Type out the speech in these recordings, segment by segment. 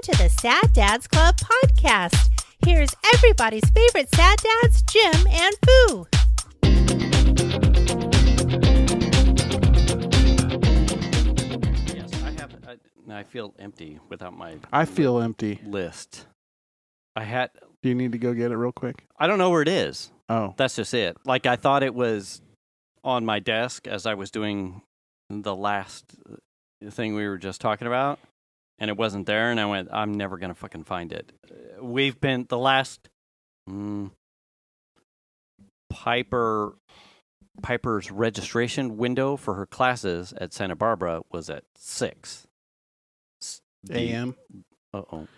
to the Sad Dads Club podcast. Here's everybody's favorite sad dads, Jim and Foo. Yes, I feel empty without my I feel empty. list. Do you need to go get it real quick? I don't know where it is. Oh. That's just it. Like, I thought it was on my desk as I was doing the last thing we were just talking about, and it wasn't there, and I went, I'm never going to fucking find it. We've been, the last Piper's registration window for her classes at Santa Barbara was at 6 a.m. Uh-oh.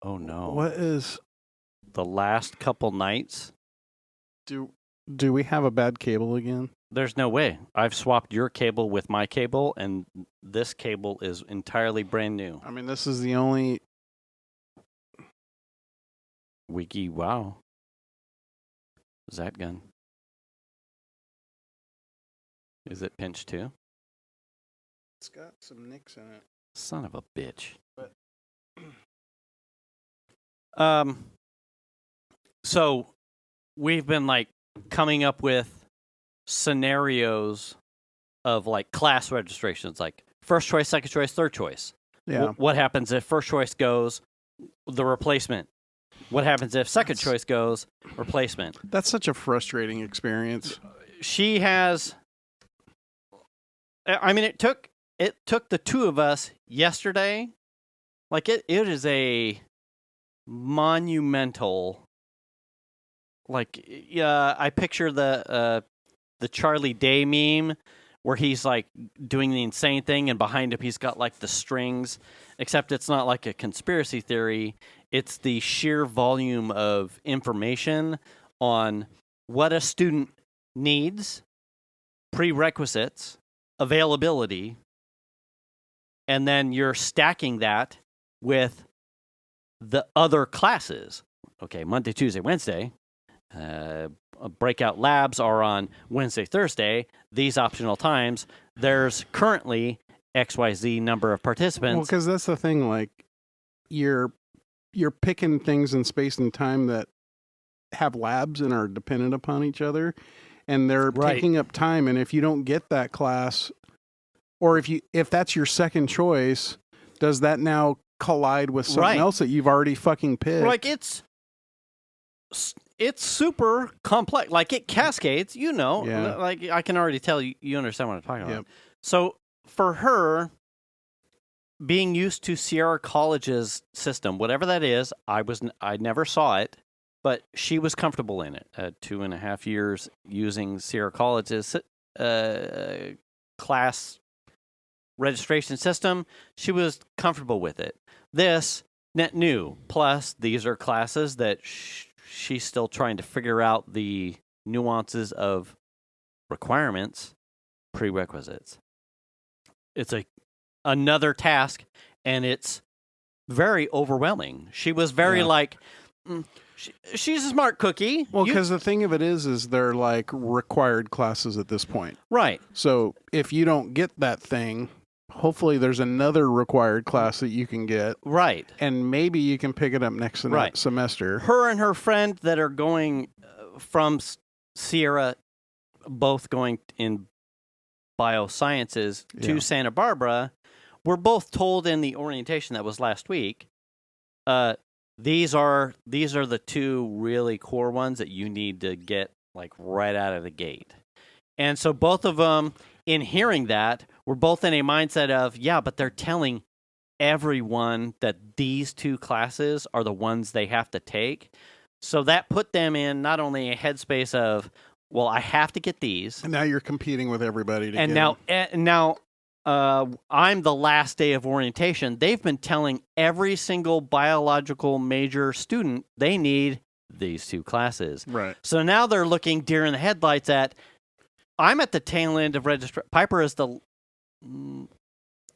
Oh, no. What is... The last couple nights... Do we have a bad cable again? There's no way. I've swapped your cable with my cable, and this cable is entirely brand new. I mean, this is the only... Wiki, wow. Zat gun. Is it pinched too? It's got some nicks in it. Son of a bitch. But... So we've been like coming up with scenarios of like class registrations, like first choice, second choice, third choice. Yeah. What happens if first choice goes, the replacement? What happens if second choice goes, replacement? That's such a frustrating experience. She has... I mean, it took the two of us yesterday. Like, it is a monumental... Like, I picture the Charlie Day meme where he's like doing the insane thing, and behind him he's got like the strings, except it's not like a conspiracy theory. It's the sheer volume of information on what a student needs, prerequisites, availability, and then you're stacking that with the other classes. Okay, Monday, Tuesday, Wednesday. Breakout labs are on Wednesday, Thursday. These optional times. There's currently XYZ number of participants. Well, because that's the thing. Like, you're picking things in space and time that have labs and are dependent upon each other, and they're taking up time. And if you don't get that class, or if that's your second choice, does that now collide with something else that you've already fucking picked? Like, it's super complex. Like, it cascades, Yeah. Like, I can already tell you understand what I'm talking about. Yep. So for her, being used to Sierra College's system, whatever that is, I never saw it, but she was comfortable in it. 2.5 years using Sierra College's class registration system, she was comfortable with it. This, net new. Plus, these are classes that she's still trying to figure out the nuances of requirements, prerequisites. It's another task, and it's very overwhelming. She was very she's a smart cookie. Well, because the thing of it is they're like required classes at this point. Right. So if you don't get that thing, hopefully there's another required class that you can get. Right. And maybe you can pick it up next semester. Her and her friend that are going from Sierra, both going in biosciences to Santa Barbara, were both told in the orientation that was last week, these are the two really core ones that you need to get like right out of the gate. And so both of them, in hearing that, were both in a mindset of, but they're telling everyone that these two classes are the ones they have to take. So that put them in not only a headspace of, well, I have to get these. And now you're competing with everybody to get them. Now I'm the last day of orientation. They've been telling every single biological major student they need these two classes. Right. So now they're looking deer in the headlights at, I'm at the tail end of registration. Piper is I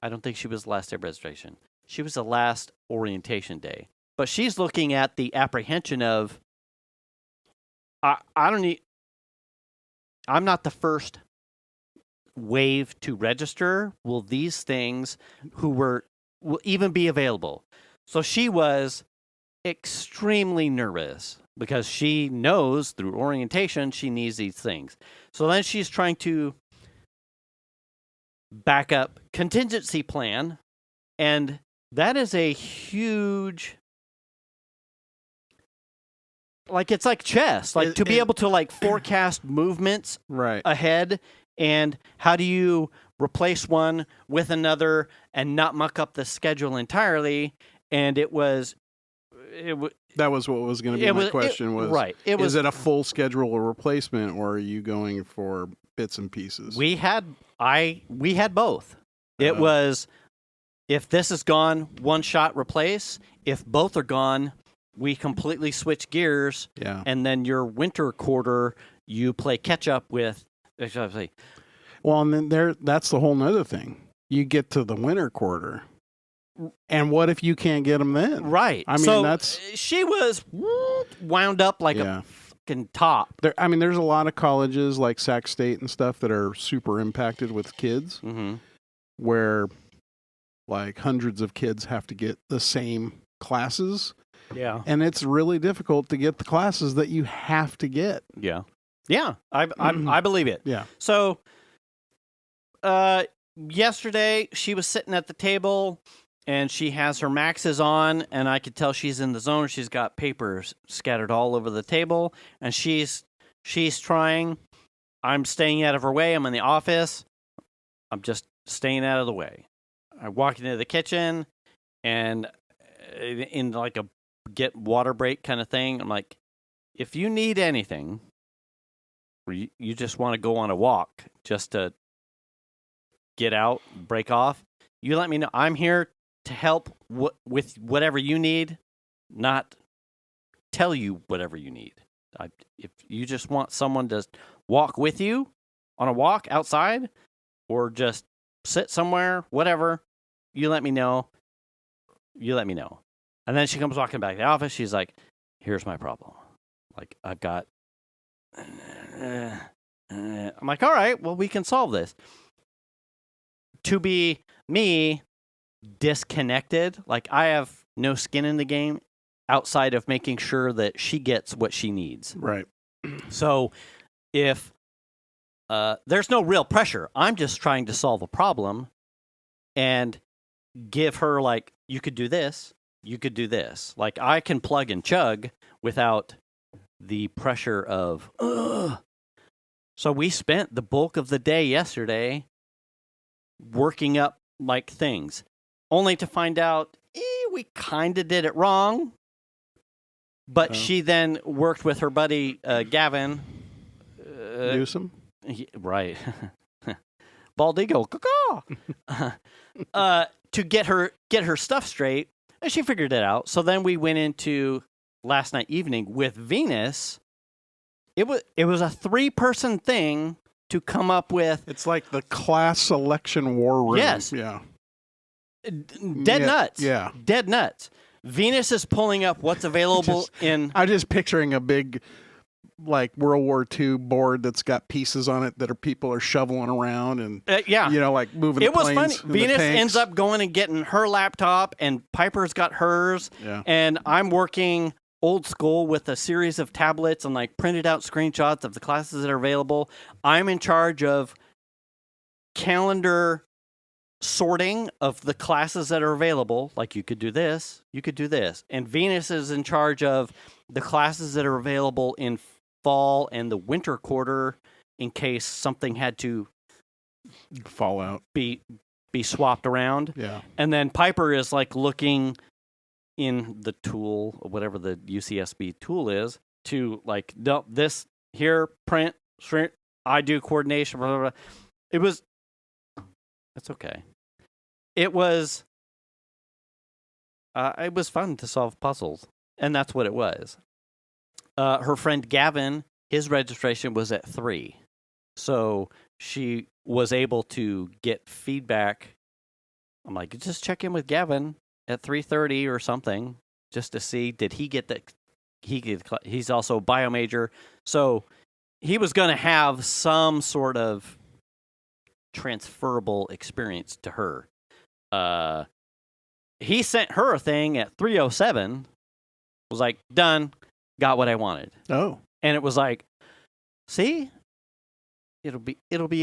don't think she was the last day of registration. She was the last orientation day. But she's looking at the apprehension of, I'm not the first wave to register. Will these things will even be available? So she was extremely nervous because she knows through orientation she needs these things. So then she's trying to back up contingency plan, and that is a huge, like, it's like chess, like to be able to like forecast movements ahead, and how do you replace one with another and not muck up the schedule entirely. And that was what was going to be my question. Is it a full schedule or replacement, or are you going for bits and pieces? We had both. It was, if this is gone, one shot replace. If both are gone, we completely switch gears. Yeah. And then your winter quarter, you play catch up with. Well, and then that's the whole nother thing. You get to the winter quarter, and what if you can't get them then? Right. I mean, she was wound up like a fucking top. There's a lot of colleges like Sac State and stuff that are super impacted with kids, where like hundreds of kids have to get the same classes. Yeah. And it's really difficult to get the classes that you have to get. Yeah. Yeah. I believe it. Yeah. So, yesterday she was sitting at the table and she has her Maxes on, and I could tell she's in the zone. She's got papers scattered all over the table, and she's trying. I'm staying out of her way. I'm in the office. I'm just staying out of the way. I walk into the kitchen, and in like a get water break kind of thing, I'm like, if you need anything, or you just want to go on a walk just to get out, break off, you let me know. I'm here to help with whatever you need, not tell you whatever you need. If you just want someone to walk with you on a walk outside, or just sit somewhere, whatever, you let me know. You let me know. And then she comes walking back to the office. She's like, here's my problem. Like, I've got... I'm like, all right, well, we can solve this. To be me, disconnected, like I have no skin in the game outside of making sure that she gets what she needs. Right. So if there's no real pressure, I'm just trying to solve a problem and give her, like, you could do this, you could do this. Like, I can plug and chug without the pressure of, ugh. So we spent the bulk of the day yesterday working up like things, only to find out we kind of did it wrong. But she then worked with her buddy Gavin Newsom, right? Bald eagle, to get her stuff straight, and she figured it out. So then we went into last night evening with Venus. It was a 3-person thing to come up with. It's like the class selection war room. Yes. Yeah. Dead nuts. Yeah. Dead nuts. Venus is pulling up what's available in... I'm just picturing a big, like, World War II board that's got pieces on it that people are shoveling around and, like moving the planes. It was funny. Venus ends up going and getting her laptop, and Piper's got hers, and I'm working old school with a series of tablets and, like, printed out screenshots of the classes that are available. I'm in charge of calendar sorting of the classes that are available. Like, you could do this, you could do this. And Venus is in charge of the classes that are available in fall and the winter quarter in case something had to fall out, be swapped around. Yeah. And then Piper is, like, looking in the tool, or whatever the UCSB tool is, to, like, no, this here, print, shrink, I do coordination, blah, blah, blah. That's okay. It was fun to solve puzzles, and that's what it was. Her friend Gavin, his registration was at 3, so she was able to get feedback. I'm like, just check in with Gavin at 3:30 or something, just to see, did he get that? He's also a bio major, so he was going to have some sort of transferable experience to her. he sent her a thing at 3:07. Was like, done, got what I wanted. Oh. And it was like, see, it'll be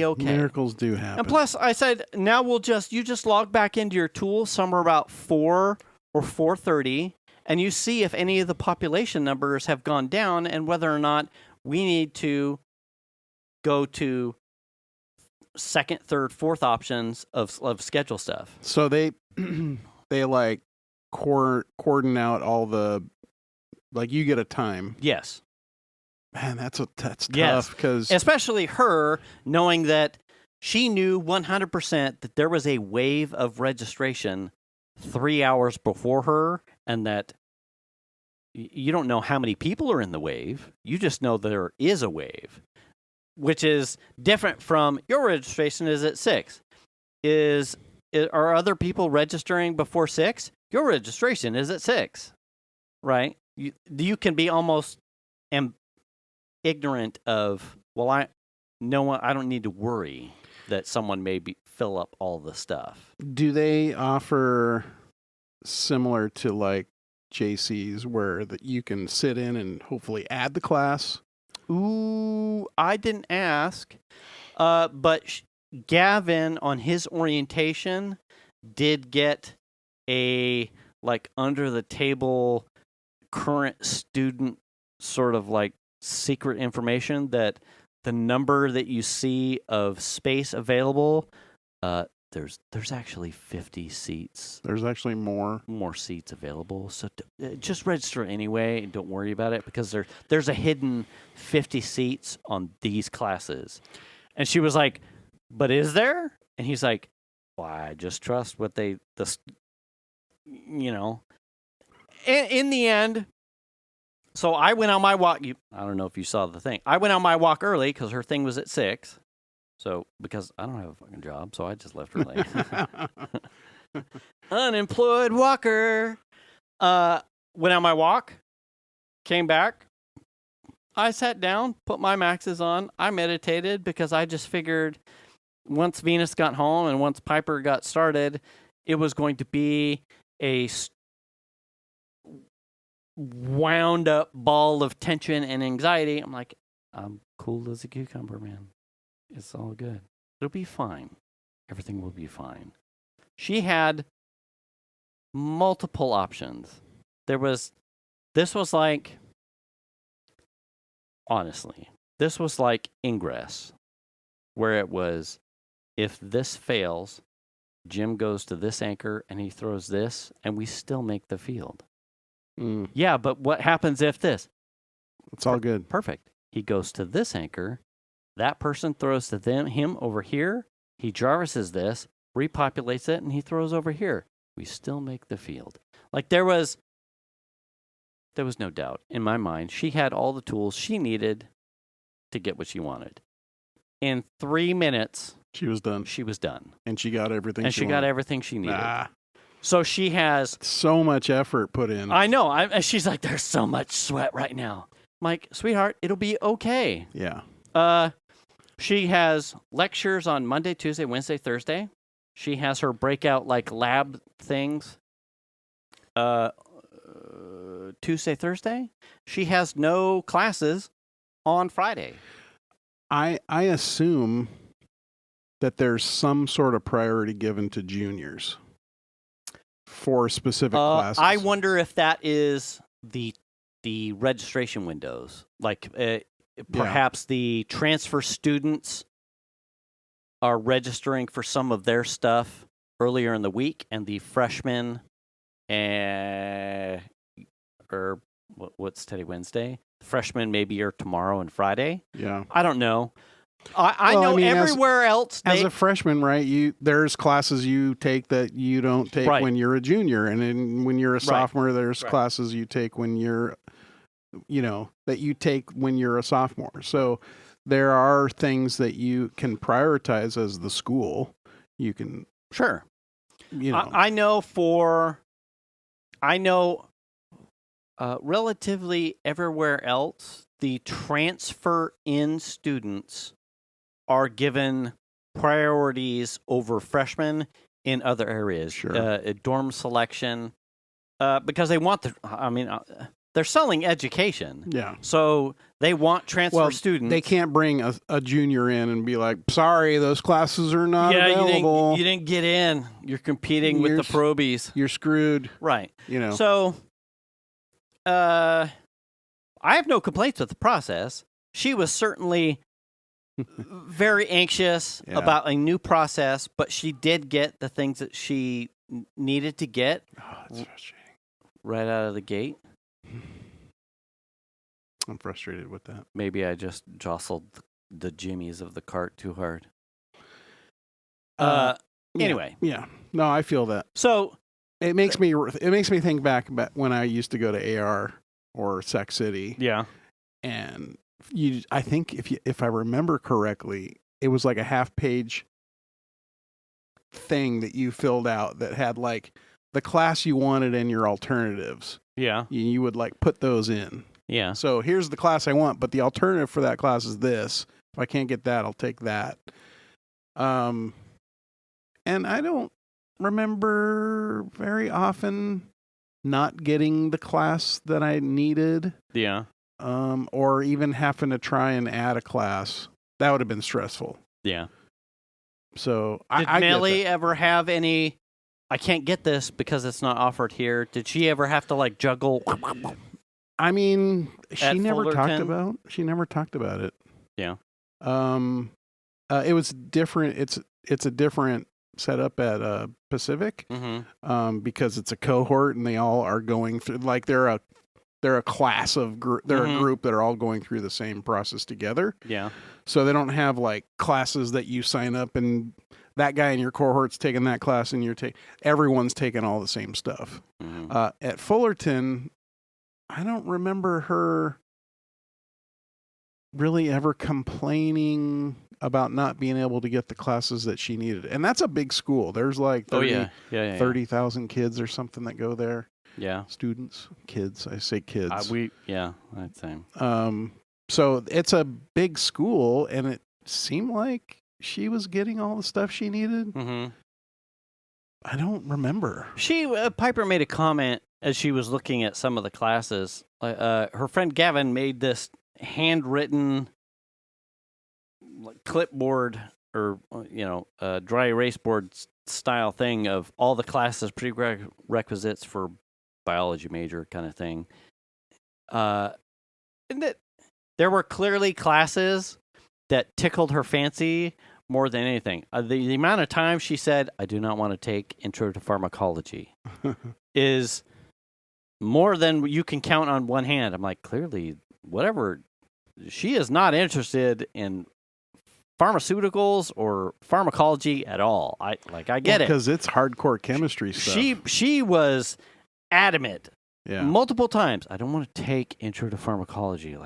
okay. Miracles do happen. And plus, I said, now you just log back into your tool somewhere about 4 or 4:30, and you see if any of the population numbers have gone down and whether or not we need to go to second, third, fourth options of schedule stuff. So they like cordon out all the, like, you get a time. Yes. Man, that's tough Yes. because Especially her knowing that she knew 100% that there was a wave of registration 3 hours before her, and that you don't know how many people are in the wave. You just know there is a wave, which is different from your registration is at 6. Are other people registering before 6? Your registration is at 6, right? You can be almost ignorant of, well, I don't need to worry that someone may fill up all the stuff. do they offer similar to like JC's where that you can sit in and hopefully add the class? Ooh, I didn't ask, but Gavin on his orientation did get a like under the table current student sort of like secret information that the number that you see of space available, there's actually 50 seats. There's actually more Seats available, so just register anyway and don't worry about it, because there's a hidden 50 seats on these classes. And she was like, but is there? And he's like, well, I just trust what in the end. So I went on my walk. I don't know if you saw the thing. I went on my walk early because her thing was at 6. So, because I don't have a fucking job, so I just left early. Unemployed walker. Went on my walk, came back. I sat down, put my maxes on. I meditated because I just figured once Venus got home and once Piper got started, it was going to be a wound up ball of tension and anxiety. I'm like, I'm cool as a cucumber, man. It's all good. It'll be fine. Everything will be fine. She had multiple options. This was like Ingress, where it was, if this fails, Jim goes to this anchor and he throws this, and we still make the field. Yeah, but what happens if this? It's all good. Perfect. He goes to this anchor. That person throws to him over here. He Jarvises this, repopulates it, and he throws over here. We still make the field. Like there was no doubt in my mind. She had all the tools she needed to get what she wanted. In 3 minutes, she was done. And she got everything. And she got everything she needed. So she has so much effort put in. I know. And she's like, there's so much sweat right now. I'm like, sweetheart, it'll be okay. Yeah. She has lectures on Monday, Tuesday, Wednesday, Thursday. She has her breakout like lab things Tuesday, Thursday. She has no classes on Friday. I assume that there's some sort of priority given to juniors for specific classes. I wonder if that is the registration windows. Like perhaps the transfer students are registering for some of their stuff earlier in the week, and the freshmen or what's today, Wednesday? Freshmen maybe are tomorrow and Friday. Yeah. I don't know. I know everywhere else. As a freshman, right? There's classes you take that you don't take when you're a junior, and then when you're a sophomore, there's classes you take when you're, that you take when you're a sophomore. So there are things that you can prioritize as the school. You can I know relatively everywhere else, the transfer in students are given priorities over freshmen in other areas. Sure. Dorm selection, because they want they're selling education. Yeah. So they want transfer students. They can't bring a junior in and be like, sorry, those classes are not available. You didn't get in. You're competing with the probies. You're screwed. Right. You know. So I have no complaints with the process. She was certainly very anxious about a new process, but she did get the things that she needed to get. Oh, that's frustrating. Right out of the gate. I'm frustrated with that. Maybe I just jostled the jimmies of the cart too hard. Anyway. Yeah. No, I feel that. So it makes me think back about when I used to go to AR or Sac City. Yeah. And I think if I remember correctly, it was like a half-page thing that you filled out that had like the class you wanted and your alternatives. Yeah. You would like put those in. Yeah. So here's the class I want, but the alternative for that class is this. If I can't get that, I'll take that. And I don't remember very often not getting the class that I needed. Yeah. Or even having to try and add a class. That would have been stressful. Yeah. So Did Melly ever have any, I can't get this because it's not offered here. Did she ever have to like juggle? I mean, she never Fullerton? talked about it. Yeah. It was different. It's a different setup at Pacific. Mm-hmm. Because it's a cohort and they all are going through, like they're a class of they're a group that are all going through the same process together. Yeah. So they don't have like classes that you sign up and that guy in your cohort's taking that class and everyone's taking all the same stuff. Mm-hmm. At Fullerton, I don't remember her really ever complaining about not being able to get the classes that she needed. And that's a big school. There's like 30,000 kids or something that go there. Yeah. Students, kids. I say kids. I'd say. So it's a big school, and it seemed like she was getting all the stuff she needed. Mm-hmm. I don't remember. Piper made a comment as she was looking at some of the classes. Her friend Gavin made this handwritten clipboard or dry erase board style thing of all the classes, prerequisites for biology major kind of thing. And that there were clearly classes that tickled her fancy more than anything. The amount of time she said, I do not want to take Intro to Pharmacology is more than you can count on one hand. I'm like, clearly, whatever. She is not interested in pharmaceuticals or pharmacology at all. I get it. Because it's hardcore chemistry stuff. She was adamant multiple times. I don't want to take Intro to Pharmacology.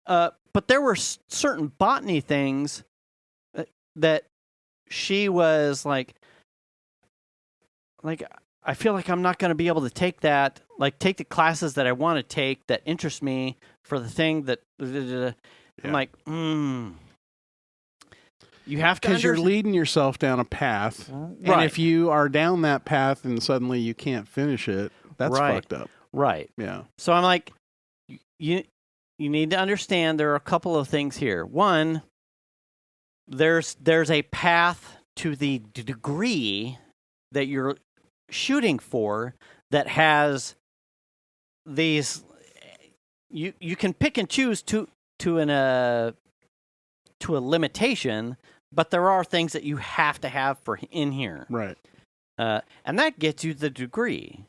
But there were certain botany things that she was like, I feel like I'm not going to be able to take that, take the classes that I want to take that interest me for the thing that I'm like, you have to, because you're leading yourself down a path, and if you are down that path and suddenly you can't finish it, that's fucked up. Right. Yeah. So I'm like, you need to understand there are a couple of things here. One, there's a path to the degree that you're shooting for that has these. You can pick and choose to a limitation, but there are things that you have to have for in here. Right. And that gets you the degree.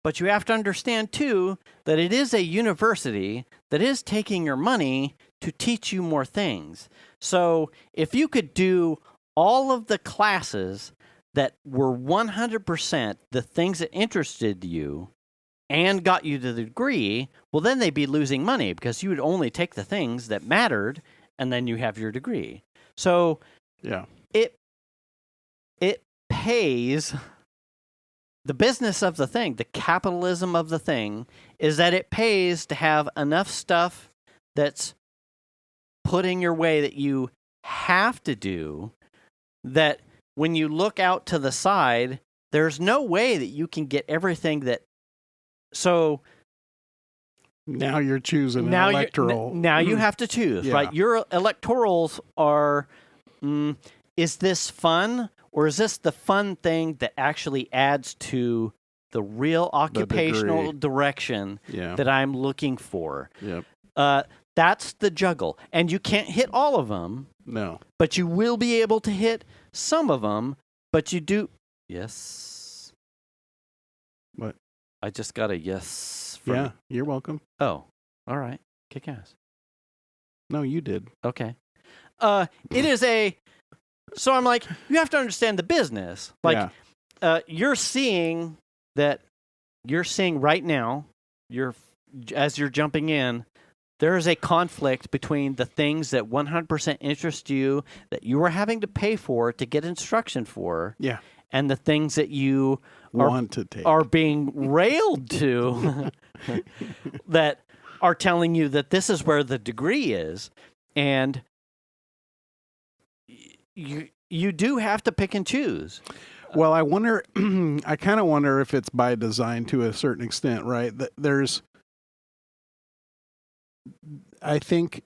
But you have to understand, too, that it is a university that is taking your money to teach you more things. So if you could do all of the classes that were 100% the things that interested you and got you to the degree, well, then they'd be losing money because you would only take the things that mattered, and then you have your degree. So it pays. The business of the thing, the capitalism of the thing, is that it pays to have enough stuff that's put in your way that you have to do, that when you look out to the side, there's no way that you can get everything that. So now you're choosing an electoral. Now you have to choose, right? Your electorals are, is this fun, or is this the fun thing that actually adds to the real occupational direction that I'm looking for? Yep. That's the juggle. And you can't hit all of them. No. But you will be able to hit some of them, but you do. Yes. What? I just got a yes. Yeah, you're welcome. Oh, all right. Kick ass. No, you did. Okay. It is a. So I'm like, you have to understand the business. Like, you're seeing that. You're seeing right now. As you're jumping in. There is a conflict between the things that 100% interest you, that you are having to pay for to get instruction for, and the things that you want to take, are being railed to, that are telling you that this is where the degree is, and you do have to pick and choose. Well, I wonder. I kind of wonder if it's by design to a certain extent, right? There's. I think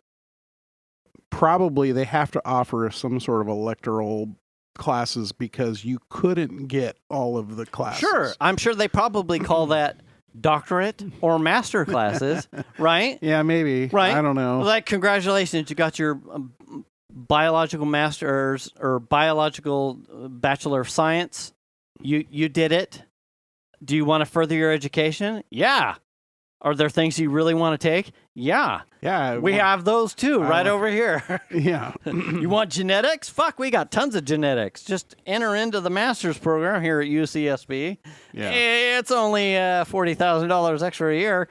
probably they have to offer some sort of electoral classes because you couldn't get all of the classes. Sure. I'm sure they probably call that doctorate or master classes, right? Yeah, maybe. Right? I don't know. Like, congratulations, you got your biological master's or biological bachelor of science. You did it. Do you want to further your education? Yeah. Are there things you really want to take? Yeah. Yeah. We have those too, right over here. Yeah. You want genetics? Fuck, we got tons of genetics. Just enter into the master's program here at UCSB. Yeah. It's only $40,000 extra a year.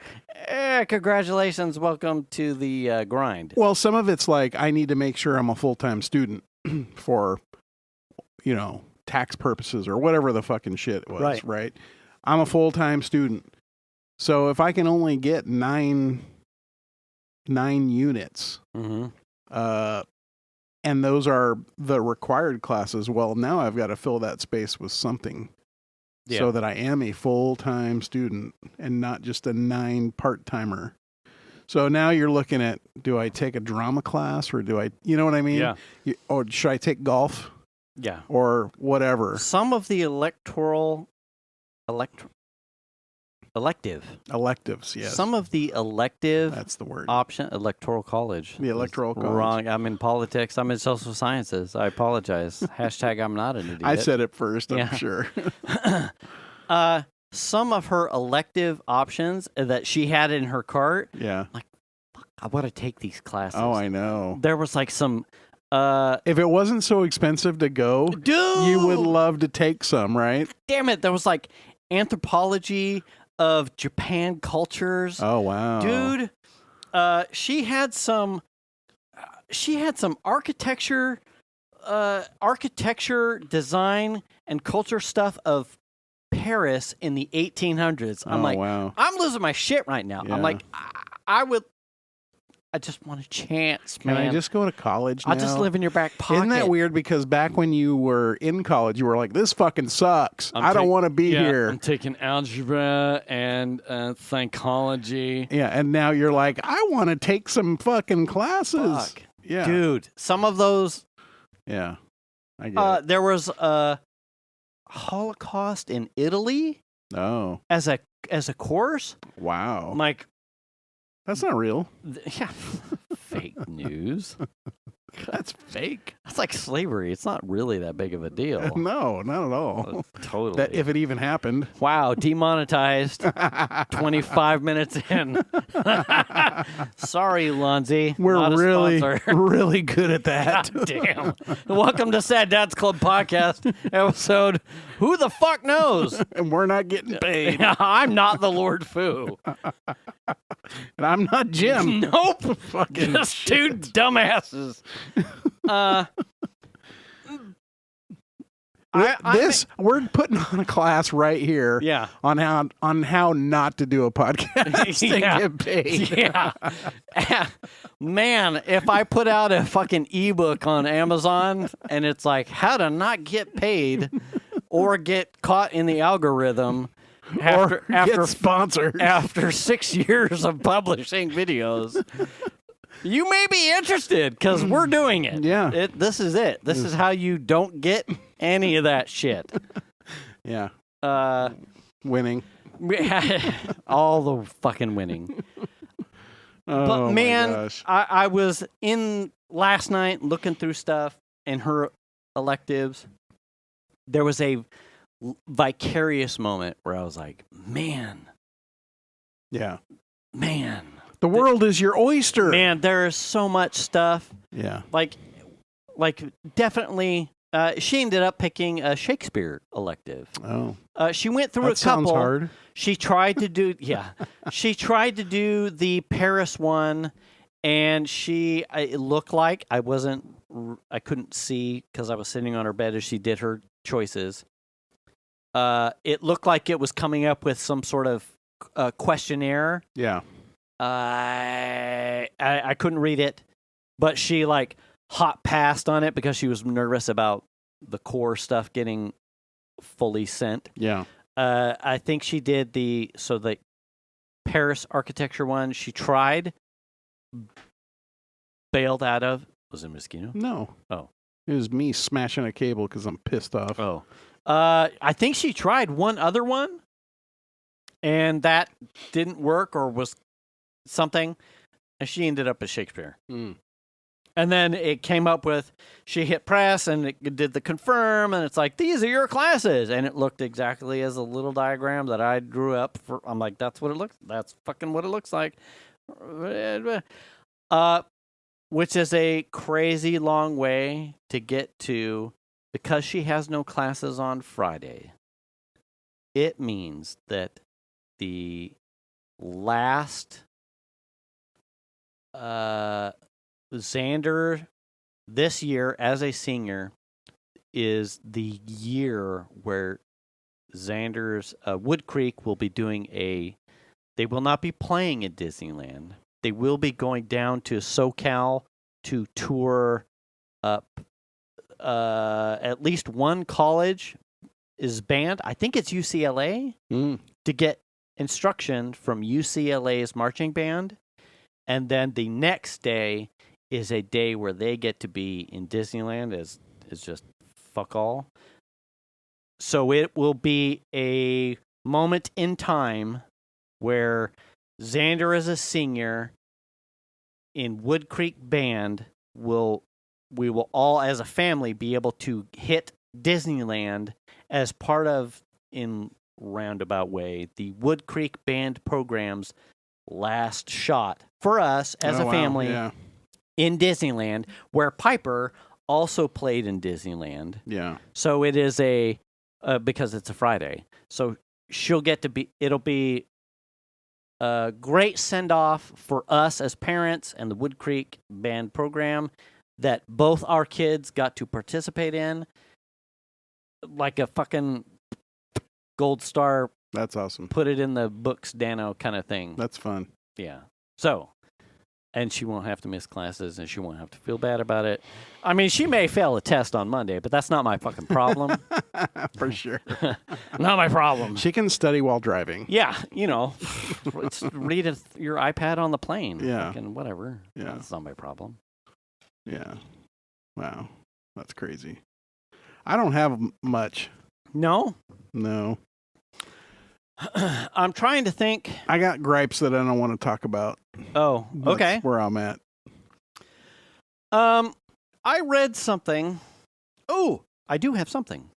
Congratulations. Welcome to the grind. Well, some of it's like, I need to make sure I'm a full-time student for, tax purposes or whatever the fucking shit it was, right? I'm a full-time student. So if I can only get nine units, and those are the required classes, well, now I've got to fill that space with something so that I am a full-time student and not just a 9 part-timer. So now you're looking at, do I take a drama class or do I, you know what I mean? Yeah. Or should I take golf? Yeah. Or whatever. Some of the electives, yes. Some of the elective that's the word electoral college. The electoral college. Wrong. I'm in politics. I'm in social sciences. I apologize. Hashtag I'm not an idiot. I said it first, I'm sure. Some of her elective options that she had in her cart. Yeah. Like, fuck, I want to take these classes. Oh, I know. There was like some if it wasn't so expensive to go, dude, you would love to take some, right? Damn it. There was like anthropology of Japan cultures. Oh, wow. Dude, she had some architecture design and culture stuff of Paris in the 1800s. I'm like, wow. I'm losing my shit right now. Yeah. I'm like, I just want a chance, man. Can I just go to college now? I'll just live in your back pocket. Isn't that weird? Because back when you were in college, you were like, this fucking sucks. I don't want to be here. I'm taking algebra and psychology. Yeah, and now you're like, I want to take some fucking classes. Fuck. Yeah. Dude, some of those. Yeah, I get it. There was a Holocaust in Italy. Oh. As a course. Wow. I'm like, that's not real. Yeah. Fake news. That's fake. That's like slavery. It's not really that big of a deal. No, not at all. Totally. That if it even happened. Wow, demonetized 25 minutes in. Sorry, Lonzy. We're really good at that. God damn. Welcome to Sad Dad's Club podcast episode. Who the fuck knows? And we're not getting paid. I'm not the Lord Foo. And I'm not Jim. Nope. Fucking just shit. 2 dumbasses. We're putting on a class right here. Yeah. On how not to do a podcast and get paid. Yeah. Man, if I put out a fucking ebook on Amazon and it's like how to not get paid or get caught in the algorithm after get sponsored after 6 years of publishing videos. You may be interested because we're doing it. Yeah. This is it. This is how you don't get any of that shit. Yeah. Winning. Winning. All the fucking winning. But man, I was in last night looking through stuff and her electives. There was a vicarious moment where I was like, man. Yeah. Man. The world is your oyster. Man, there is so much stuff. Yeah. Like definitely, she ended up picking a Shakespeare elective. Oh. She went through that a couple. Sounds hard. She tried to do, she tried to do the Paris one, and it looked like I couldn't see because I was sitting on her bed as she did her choices. It looked like it was coming up with some sort of questionnaire. Yeah. I couldn't read it, but she hot passed on it because she was nervous about the core stuff getting fully sent. Yeah. I think she did the Paris architecture one. She tried, bailed out of. Was it a mosquito? No. Oh. It was me smashing a cable because I'm pissed off. Oh. I think she tried one other one, and that didn't work or was something, and she ended up at Shakespeare. Mm. And then it came up with, she hit press and it did the confirm, and it's like, these are your classes. And it looked exactly as a little diagram that I drew up for. I'm like, that's fucking what it looks like. Which is a crazy long way to get to, because she has no classes on Friday. It means that the last Zander this year as a senior is the year where Zander's Wood Creek will be doing they will not be playing at Disneyland. They will be going down to SoCal to tour up at least one college is banned. I think it's UCLA to get instruction from UCLA's marching band. And then the next day is a day where they get to be in Disneyland is just fuck all. So it will be a moment in time where Zander as a senior in Wood Creek Band we will all as a family be able to hit Disneyland as part of, in roundabout way, the Wood Creek Band program's last shot for us as a family in Disneyland, where Piper also played in Disneyland. Yeah. So it is because it's a Friday. So she'll get to it'll be a great send-off for us as parents and the Wood Creek Band program that both our kids got to participate in, like a fucking gold star. That's awesome. Put it in the books, Dano kind of thing. That's fun. Yeah. So, and she won't have to miss classes, and she won't have to feel bad about it. I mean, she may fail a test on Monday, but that's not my fucking problem. For sure. Not my problem. She can study while driving. Yeah, read your iPad on the plane. Yeah. Fucking whatever. Yeah. That's not my problem. Yeah. Wow. That's crazy. I don't have much. No? No. I'm trying to think. I got gripes that I don't want to talk about. Oh, okay. That's where I'm at. I read something. Oh, I do have something.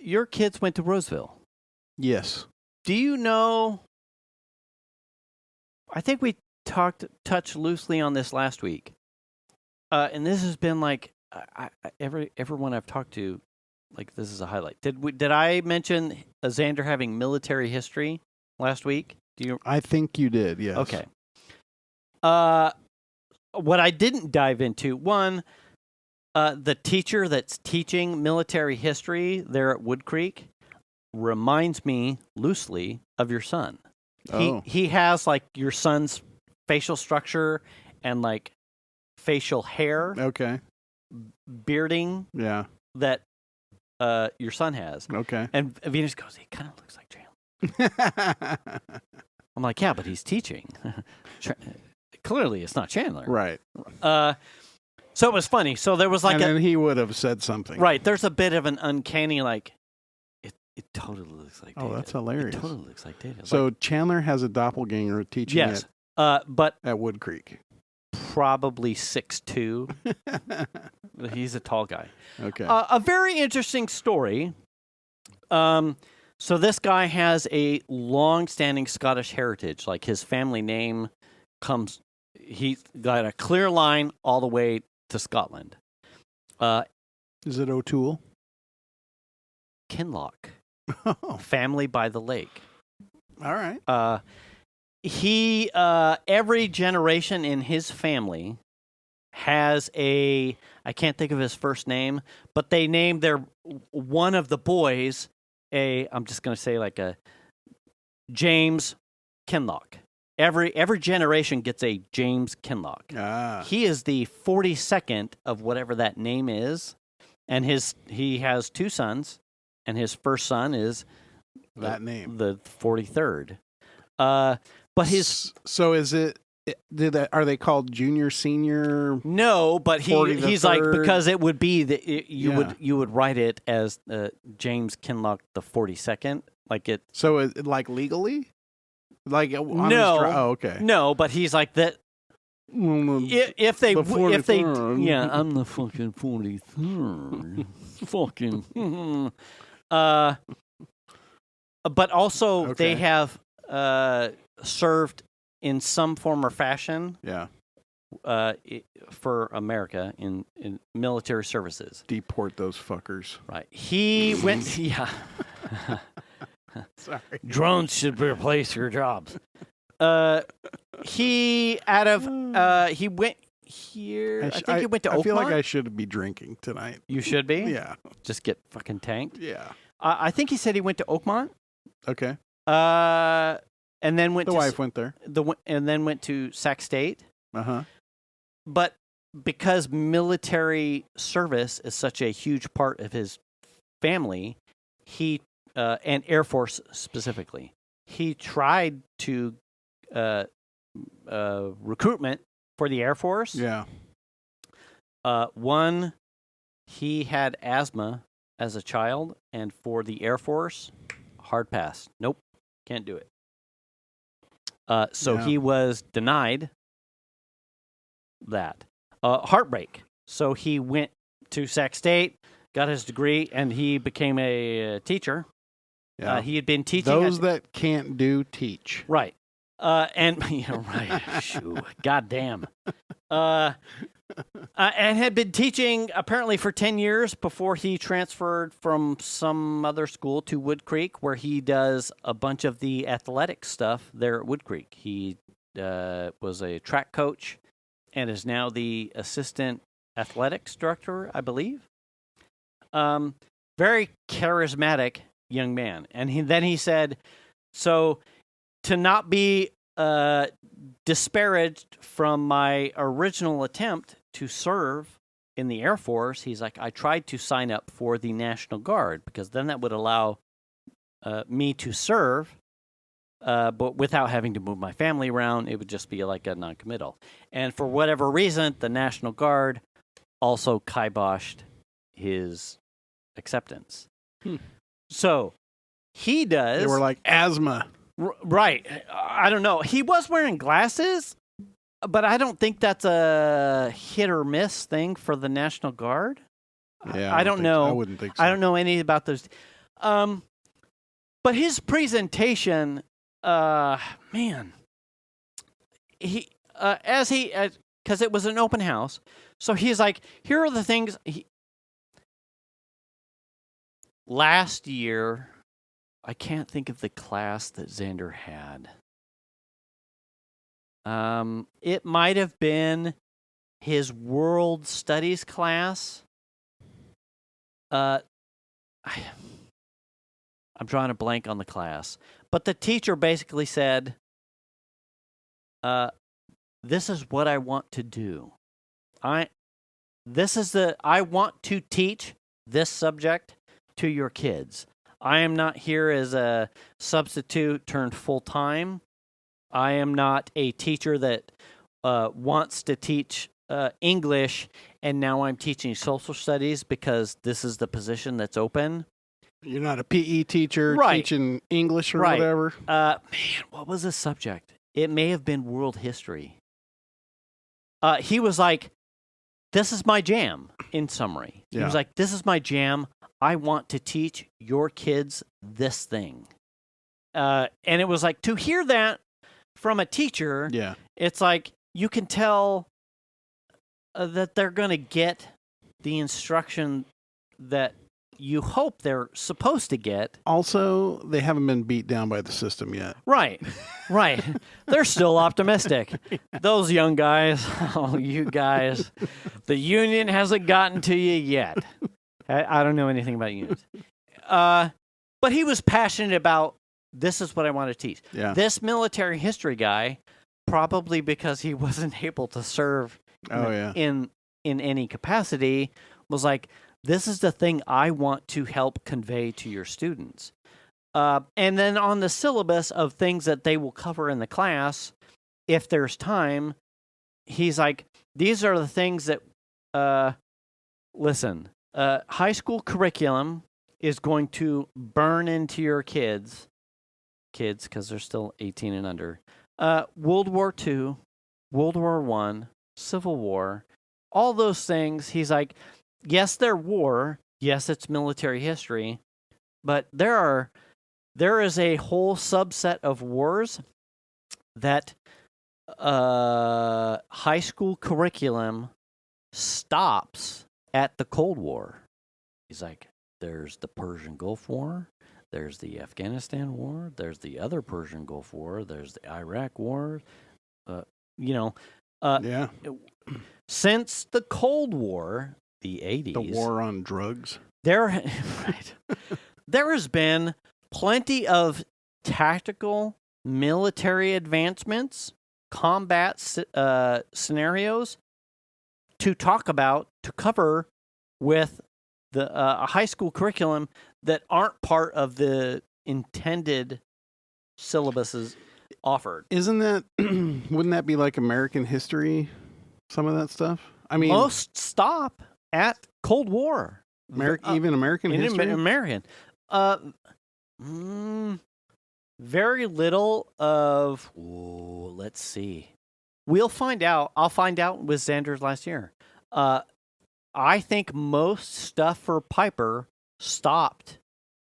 Your kids went to Roseville. Yes. Do you know? I think we touched loosely on this last week, and this has been like everyone I've talked to. Like, this is a highlight. Did I mention Zander having military history last week? I think you did, yes. Okay. What I didn't dive into, one, The teacher that's teaching military history there at Wood Creek reminds me loosely of your son. Oh. He has like your son's facial structure and like facial hair, Okay. bearding Yeah. that your son has. Okay. And Venus goes, he kind of looks like Chandler. I'm like, yeah, but he's teaching. Clearly, it's not Chandler. Right. So it was funny. So there was like and then he would have said something. right. There's a bit of an uncanny like. It totally looks like. Oh, Data. that's hilarious. It totally looks like Data. So like, Chandler has a doppelganger teaching yes, but at Wood Creek. probably 6'2". He's a tall guy. Okay. A very interesting story. So this guy has a long-standing Scottish heritage. Like his family name comes, he's got a clear line all the way to Scotland. Is it O'Toole? Kinloch, Oh, family by the lake. all right. He every generation in his family has I can't think of his first name, but they named one of the boys I'm just going to say like a James Kinloch. Every generation gets a James Kinloch. Ah. He is the 42nd of whatever that name is, and he has two sons, and his first son is That name. the 43rd. But his So is it? Are they called junior, senior? no, but he's like 43rd? because it would be Yeah. you would write it as James Kinloch the 42nd, like it. So is it like legally? Like on No. Oh, okay. No, but he's like that. If they, yeah, I'm the fucking 43rd. Fucking. But also Okay. they have served in some form or fashion Yeah. for America in military services. Deport those fuckers. Right. He went. Yeah. Sorry. Drones should replace your jobs. He went here. I think he went to Oakmont. I feel like I should be drinking tonight. You should be. Yeah. Just get fucking tanked. Yeah. I think he said he went to Oakmont. Okay. And then went The to wife went there. and then went to Sac State. Uh-huh. But because military service is such a huge part of his family, he and Air Force specifically, he tried to recruitment for the Air Force. Yeah. One, he had asthma as a child, and for the Air Force, hard pass. Nope, can't do it. So Yeah. he was denied that. Heartbreak. So he went to Sac State, got his degree, and he became a teacher. Yeah. He had been teaching. Those that can't do, teach. Right. And right. Shoo, goddamn. And had been teaching apparently for 10 years before he transferred from some other school to Wood Creek, where he does a bunch of the athletic stuff there at Wood Creek. He was a track coach and is now the assistant athletics director, I believe. Very charismatic young man. And then he said, so to not be disparaged from my original attempt to serve in the Air Force, he's like, I tried to sign up for the National Guard because then that would allow me to serve, but without having to move my family around. It would just be like a non-committal. And for whatever reason, the National Guard also kiboshed his acceptance. So he does. They were like asthma. Right. I don't know. He was wearing glasses, but I don't think that's a hit or miss thing for the National Guard. Yeah, I don't know. I wouldn't think so. I don't know any about those. But his presentation, man, because it was an open house, so he's like, here are the things. Last year, I can't think of the class that Zander had. It might have been his world studies class. I'm drawing a blank on the class, but the teacher basically said, "This is what I want to do. I want to teach this subject to your kids. I am not here as a substitute turned full-time. I am not a teacher that wants to teach English, and now I'm teaching social studies because this is the position that's open." You're not a PE teacher teaching English or whatever. Man, what was the subject? It may have been world history. He was like, "This is my jam," in summary. He was like, "This is my jam. I want to teach your kids this thing." And it was like, to hear that from a teacher, it's like you can tell that they're going to get the instruction that you hope they're supposed to get. Also, they haven't been beat down by the system yet. Right. They're still optimistic. Those young guys, you guys, the union hasn't gotten to you yet. I don't know anything about unions. But he was passionate about, this is what I want to teach. Yeah. This military history guy, probably because he wasn't able to serve in any capacity, was like, this is the thing I want to help convey to your students. And then on the syllabus of things that they will cover in the class, if there's time, he's like, these are the things that, listen, high school curriculum is going to burn into your kids, because they're still 18 and under, World War II, World War I, Civil War, all those things. He's like, yes, they're war. Yes, it's military history. But there is a whole subset of wars that high school curriculum stops at the Cold War. He's like, there's the Persian Gulf War, there's the Afghanistan War, there's the other Persian Gulf War, there's the Iraq War. Since the Cold War, the 80s, the war on drugs, there has been plenty of tactical military advancements, combat scenarios to talk about, to cover with the high school curriculum that aren't part of the intended syllabuses offered. Isn't that, wouldn't that be like American history, some of that stuff? I mean, most stop at Cold War. Even American history? American. Very little of, let's see. We'll find out. I'll find out with Zander's last year. I think most stuff for Piper stopped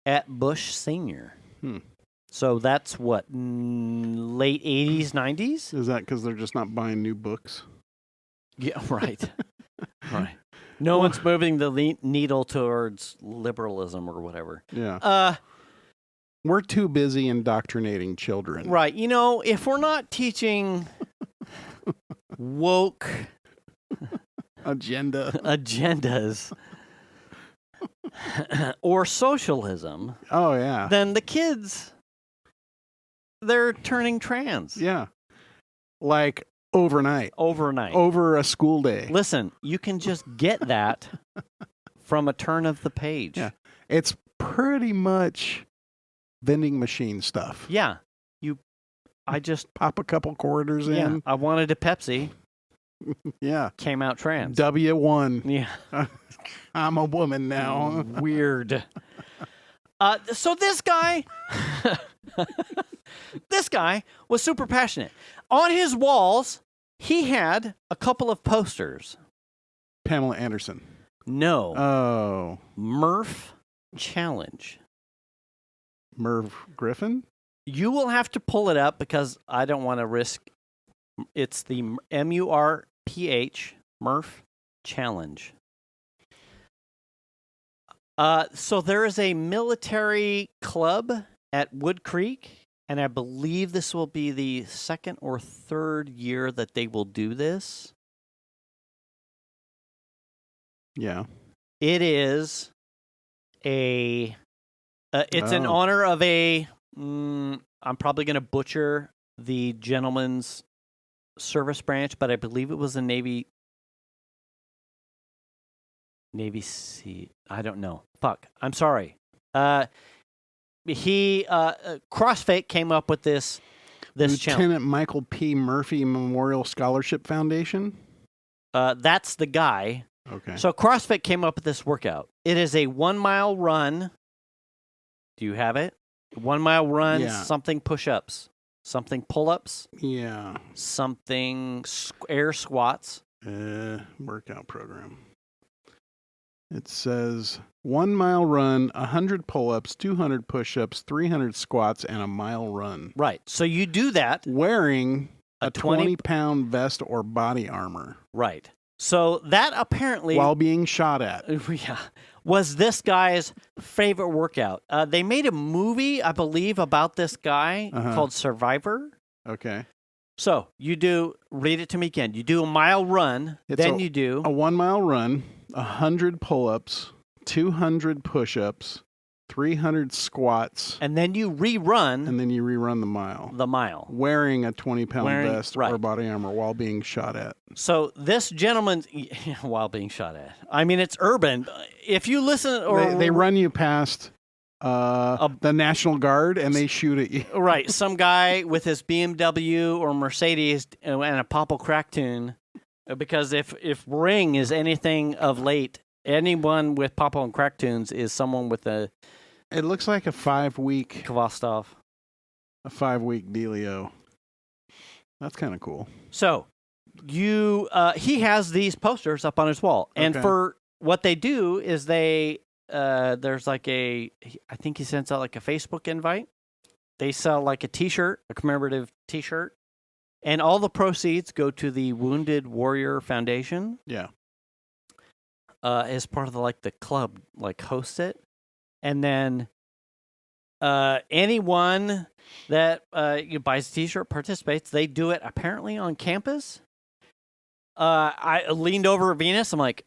at Bush Sr. So that's what, late 80s, 90s? Is that because they're just not buying new books? Yeah, right. Right. No one's moving the needle towards liberalism or whatever. Yeah. We're too busy indoctrinating children. Right. You know, if we're not teaching woke agendas or socialism, then the kids, they're turning trans. Yeah. Like overnight. Over a school day. Listen, you can just get that from a turn of the page. Yeah. It's pretty much vending machine stuff. Yeah. I just pop a couple quarters in. Yeah. I wanted a Pepsi. Yeah. Came out trans. W1. Yeah. I'm a woman now. Weird. So this guy was super passionate. On his walls, he had a couple of posters. Pamela Anderson. No. Oh. Murph Challenge. Merv Griffin? You will have to pull it up because I don't want to risk. It's the MURPH, Murph Challenge. So there is a military club at Wood Creek, and I believe this will be the second or third year that they will do this. Yeah. It is it's in honor of I'm probably going to butcher the gentleman's service branch, but I believe it was a Navy SEAL. I don't know. Fuck. I'm sorry. CrossFit came up with this challenge. Lieutenant Michael P. Murphy Memorial Scholarship Foundation? That's the guy. Okay. So CrossFit came up with this workout. It is a 1 mile run. Do you have it? 1 mile run, something push-ups, something pull-ups. Yeah. Something air squats. Workout program. It says 1 mile run, 100 pull-ups, 200 push-ups, 300 squats, and a mile run. Right. So you do that. Wearing a 20-pound vest or body armor. Right. So that apparently... While being shot at. Yeah. Was this guy's favorite workout. They made a movie, I believe, about this guy called Survivor. Okay. So read it to me again. You do a mile run, you do... A 1 mile run, 100 pull-ups, 200 push-ups, 300 squats. And then you rerun. And then you rerun the mile. Wearing a 20-pound vest or body armor while being shot at. So this gentleman, while being shot at. I mean, it's urban. If you listen... They run you past the National Guard and they shoot at you. Right. Some guy with his BMW or Mercedes and a Popple crack tune. Because if Ring is anything of late, anyone with Popple and crack tunes is someone with a... It looks like a 5-week... Kvostov. A 5-week dealio. That's kind of cool. So, he has these posters up on his wall. And for what they do is there's like I think he sends out like a Facebook invite. They sell like a t-shirt, a commemorative t-shirt. And all the proceeds go to the Wounded Warrior Foundation. Yeah. As part of the club, hosts it. And then anyone that buys a t-shirt, participates, they do it apparently on campus. I leaned over at Venus. I'm like,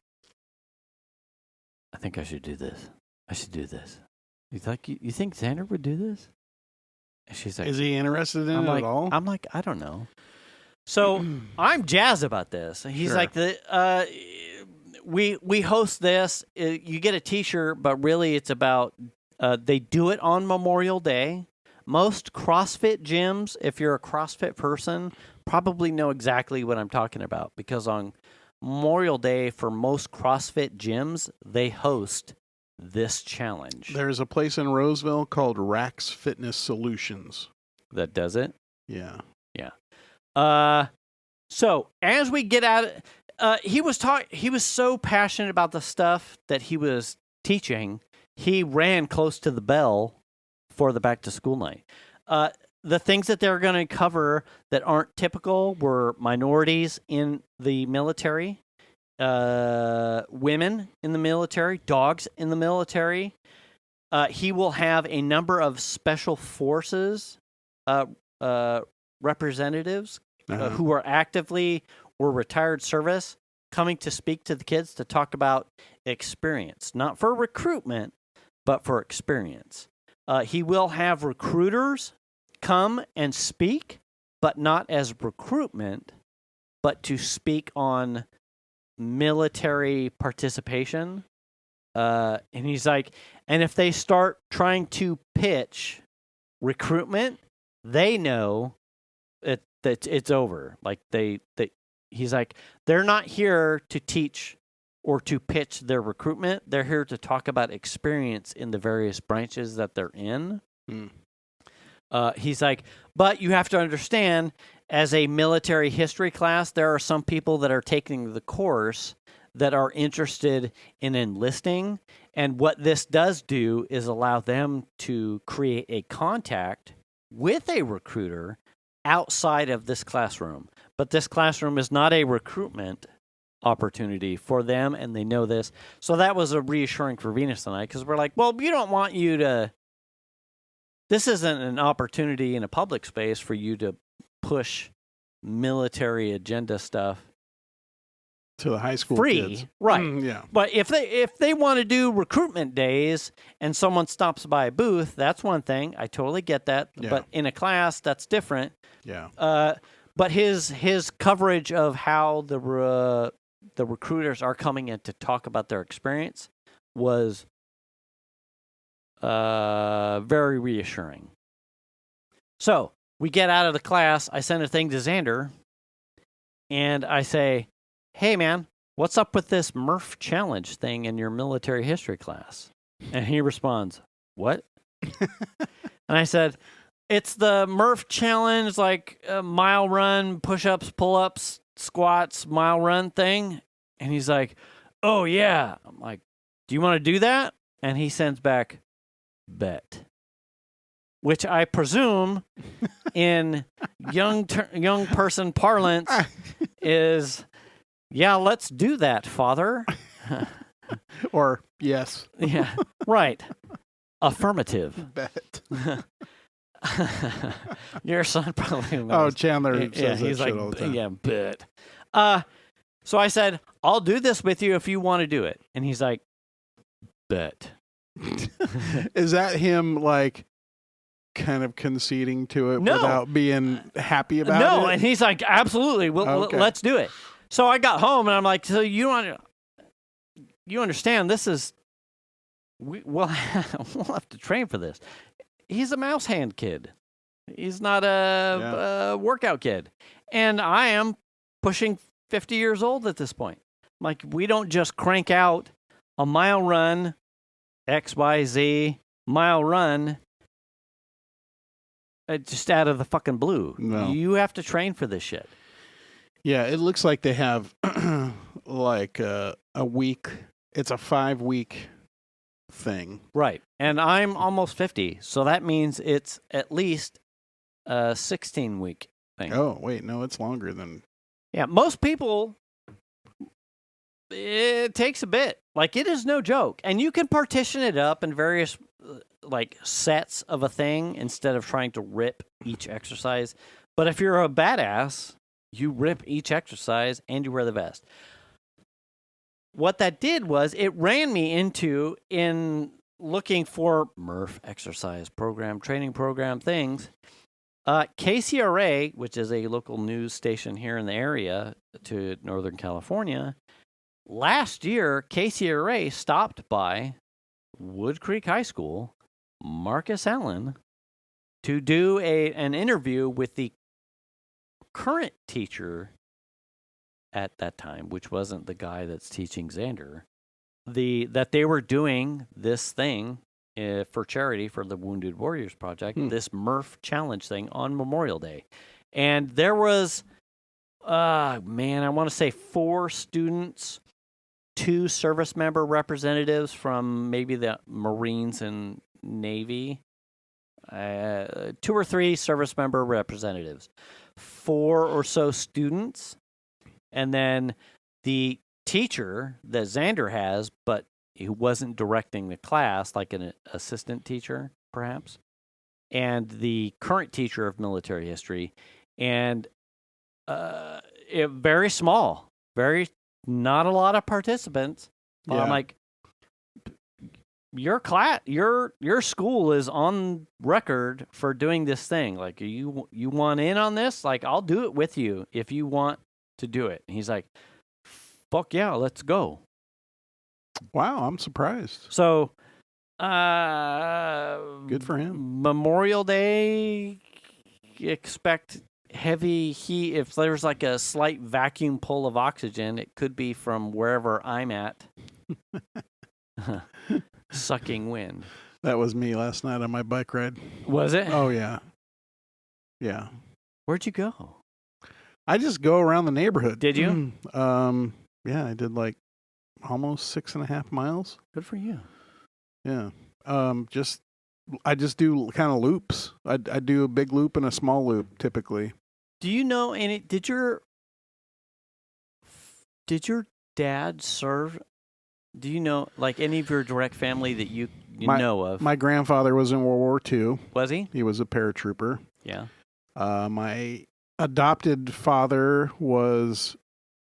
I think I should do this. You think Zander would do this? And she's like, is he interested in it at all? I'm like, I don't know. So I'm jazzed about this. He's like, we host this. You get a t-shirt, but really it's about, they do it on Memorial Day. Most CrossFit gyms, if you're a CrossFit person, probably know exactly what I'm talking about because on Memorial Day for most CrossFit gyms, they host this challenge. There's a place in Roseville called Rax Fitness Solutions. That does it? Yeah. Yeah. So as we get at it, he was so passionate about the stuff that he was teaching, he ran close to the bell for the back to school night. The things that they're going to cover that aren't typical were minorities in the military, women in the military, dogs in the military. He will have a number of special forces representatives who are actively or retired service coming to speak to the kids to talk about experience, not for recruitment, but for experience. He will have recruiters come and speak, but not as recruitment, but to speak on military participation. And he's like, and if they start trying to pitch recruitment, they know that it's over. Like he's like, they're not here to teach or to pitch their recruitment. They're here to talk about experience in the various branches that they're in. He's like, but you have to understand, as a military history class, there are some people that are taking the course that are interested in enlisting. And what this does do is allow them to create a contact with a recruiter outside of this classroom. But this classroom is not a recruitment opportunity for them, and they know this. So that was a reassuring for Venus tonight, because we're like, well, we don't want you to... This isn't an opportunity in a public space for you to push military agenda stuff to the high school free, kids. right? Yeah. But if they want to do recruitment days and someone stops by a booth, that's one thing. I totally get that. Yeah. But in a class, that's different. Yeah. But his coverage of how the recruiters are coming in to talk about their experience was very reassuring. So we get out of the class. I send a thing to Zander, and I say, "Hey, man, what's up with this Murph challenge thing in your military history class?" And he responds, "What?" And I said, "It's the Murph challenge, like a mile run, push-ups, pull-ups, squats, mile run thing." And he's like, "Oh, yeah." I'm like, "Do you want to do that?" And he sends back, "Bet." Which I presume in young person parlance is, "Yeah, let's do that, father." Or yes. Yeah, right. Affirmative. Bet. Your son probably knows. Oh, Chandler says he's that like, shit all the time. "Yeah, bet." So I said, "I'll do this with you if you want to do it." And he's like, "Bet." Is that him like kind of conceding to it No. without being happy about it? No, and he's like, "Absolutely, Okay. let's do it." So I got home and I'm like, "So you understand this is we'll have to train for this." He's a mouse hand kid. He's not a workout kid, and I am pushing 50 years old at this point. Like, we don't just crank out a mile run, XYZ mile run. Just out of the fucking blue. No. You have to train for this shit. Yeah, it looks like they have like a week. It's a 5-week thing. Right. And I'm almost 50, so that means it's at least a 16-week thing. Oh, wait, no, it's longer than... Yeah, most people, it takes a bit. Like, it is no joke. And you can partition it up in various like sets of a thing instead of trying to rip each exercise. But if you're a badass, you rip each exercise and you wear the vest. What that did was it ran me into, in looking for Murph exercise program, training program things, KCRA, which is a local news station here in the area to Northern California, last year KCRA stopped by Wood Creek High School, Marcus Allen, to do an interview with the current teacher at that time, which wasn't the guy that's teaching Zander, that they were doing this thing for charity for the Wounded Warriors Project, this Murph challenge thing on Memorial Day. And there was, I want to say 4 students, 2 service member representatives from maybe the Marines and Navy, 2 or 3 service member representatives, 4 or so students, and then the teacher that Zander has, but he wasn't directing the class, like an assistant teacher, perhaps, and the current teacher of military history, and very small, not a lot of participants. Yeah. I'm like, your class, your school is on record for doing this thing. Like, you want in on this? Like, I'll do it with you if you want to do it. And he's like, fuck yeah, let's go. Wow, I'm surprised. So, good for him. Memorial Day, expect heavy heat. If there's like a slight vacuum pull of oxygen, it could be from wherever I'm at. Sucking wind. That was me last night on my bike ride. Was it? Oh, yeah. Yeah. Where'd you go? I just go around the neighborhood. Did you? Yeah, I did like almost 6.5 miles. Good for you. Yeah. I just do kind of loops. I do a big loop and a small loop typically. Do you know any? Did your dad serve? Do you know, like, any of your direct family that you know of? My grandfather was in World War II. Was he? He was a paratrooper. Yeah. My adopted father was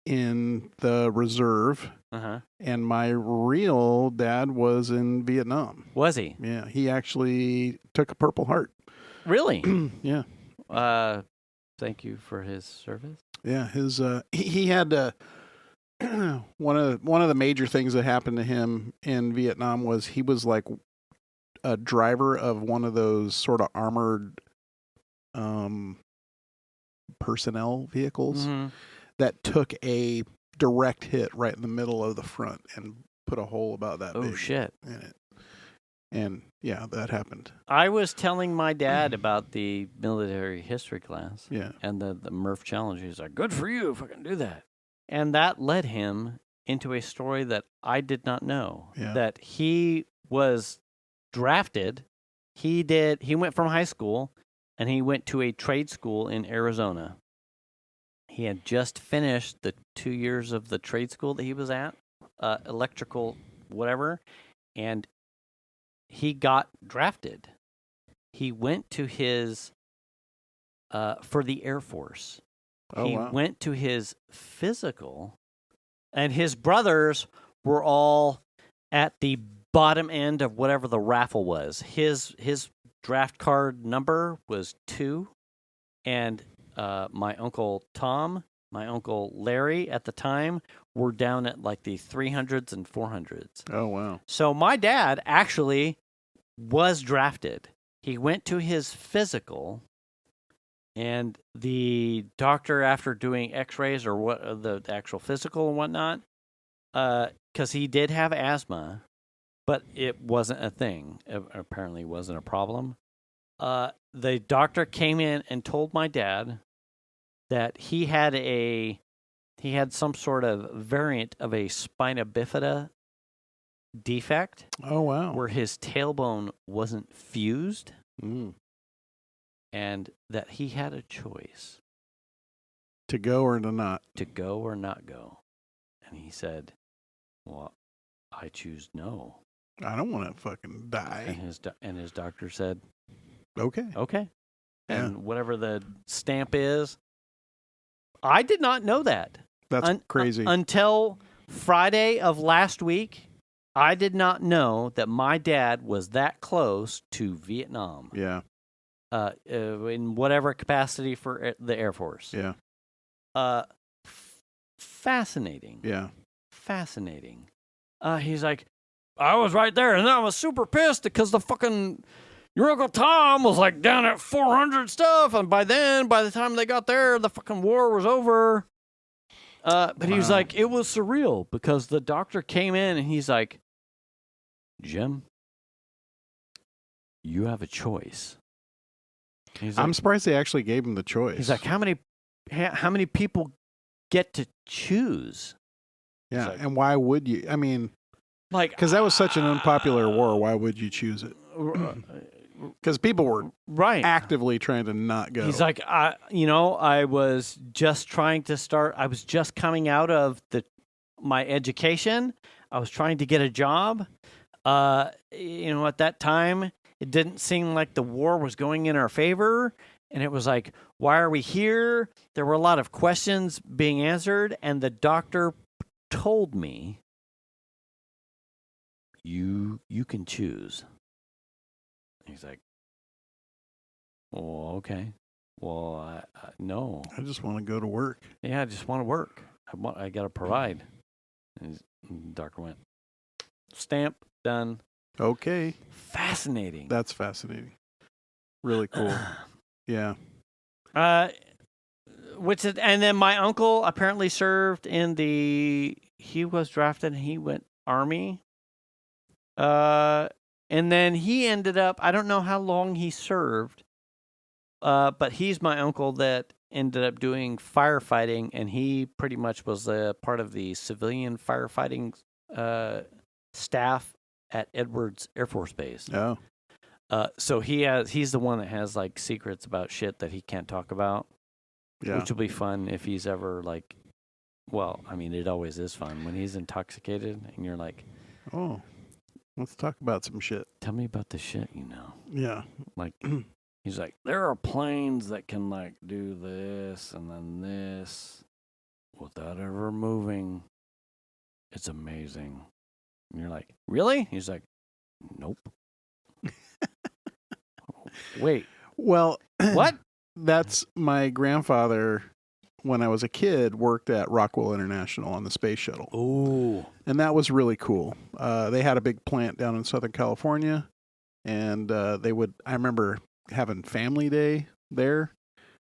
in the reserve, and my real dad was in Vietnam. Was he? Yeah, he actually took a Purple Heart. Really? Yeah. Thank you for his service. Yeah, his he had one of the major things that happened to him in Vietnam was he was like a driver of one of those sort of armored personnel vehicles that took a direct hit right in the middle of the front and put a hole about that big shit in it. And yeah, that happened. I was telling my dad about the military history class. Yeah. And the Murph challenge. He's like, good for you if I can do that. And that led him into a story that I did not know. Yeah. That he was drafted. He went from high school and he went to a trade school in Arizona. He had just finished the 2 years of the trade school that he was at, electrical, whatever, and he got drafted. He went to his, for the Air Force. He went to his physical, and his brothers were all at the bottom end of whatever the raffle was. His draft card number was 2, and my Uncle Tom, my Uncle Larry at the time were down at like the 300s and 400s. Oh, wow. So my dad actually was drafted. He went to his physical, and the doctor, after doing x-rays or what the actual physical and whatnot, because he did have asthma, but it wasn't a thing. It apparently wasn't a problem. The doctor came in and told my dad that he had some sort of variant of a spina bifida defect. Oh, wow. Where his tailbone wasn't fused. Mm. And that he had a choice. To go or to not. To go or not go. And he said, well, I choose no. I don't want to fucking die. And his doctor said, okay. Okay. Yeah. And whatever the stamp is, I did not know that. That's crazy. Until Friday of last week, I did not know that my dad was that close to Vietnam. Yeah. In whatever capacity for the Air Force. Yeah. Fascinating. Yeah. Fascinating. He's like, I was right there, and I was super pissed because your Uncle Tom was like down at 400 stuff, and by the time they got there, the fucking war was over. But he was like, it was surreal because the doctor came in and he's like, Jim, you have a choice. I'm surprised they actually gave him the choice. He's like, how many people get to choose? Yeah, like, and why would you? I mean, like, because that was such an unpopular war. Why would you choose it? Because people were actively trying to not go. He's like, I was just trying to start. I was just coming out of my education. I was trying to get a job. At that time, it didn't seem like the war was going in our favor. And it was like, why are we here? There were a lot of questions being answered. And the doctor told me, you can choose. He's like, well, okay. Well, no. I just want to go to work. Yeah, I just want to work. I got to provide. And the doctor went, stamp, done. Okay. Fascinating. That's fascinating. Really cool. Yeah. And then my uncle apparently served he was drafted and he went Army. And then he ended up, I don't know how long he served, but he's my uncle that ended up doing firefighting, and he pretty much was a part of the civilian firefighting staff at Edwards Air Force Base. Oh. So he's the one that has like secrets about shit that he can't talk about. Yeah. Which will be fun if he's ever like, well, I mean, it always is fun when he's intoxicated and you're like, oh, let's talk about some shit. Tell me about the shit, you know. Yeah. Like, he's like, there are planes that can like do this and then this. without ever moving. It's amazing. And you're like, really? He's like, nope. Wait. Well, What? That's my grandfather, when I was a kid, worked at Rockwell International on the space shuttle. Ooh. And that was really cool. They had a big plant down in Southern California, and I remember having family day there.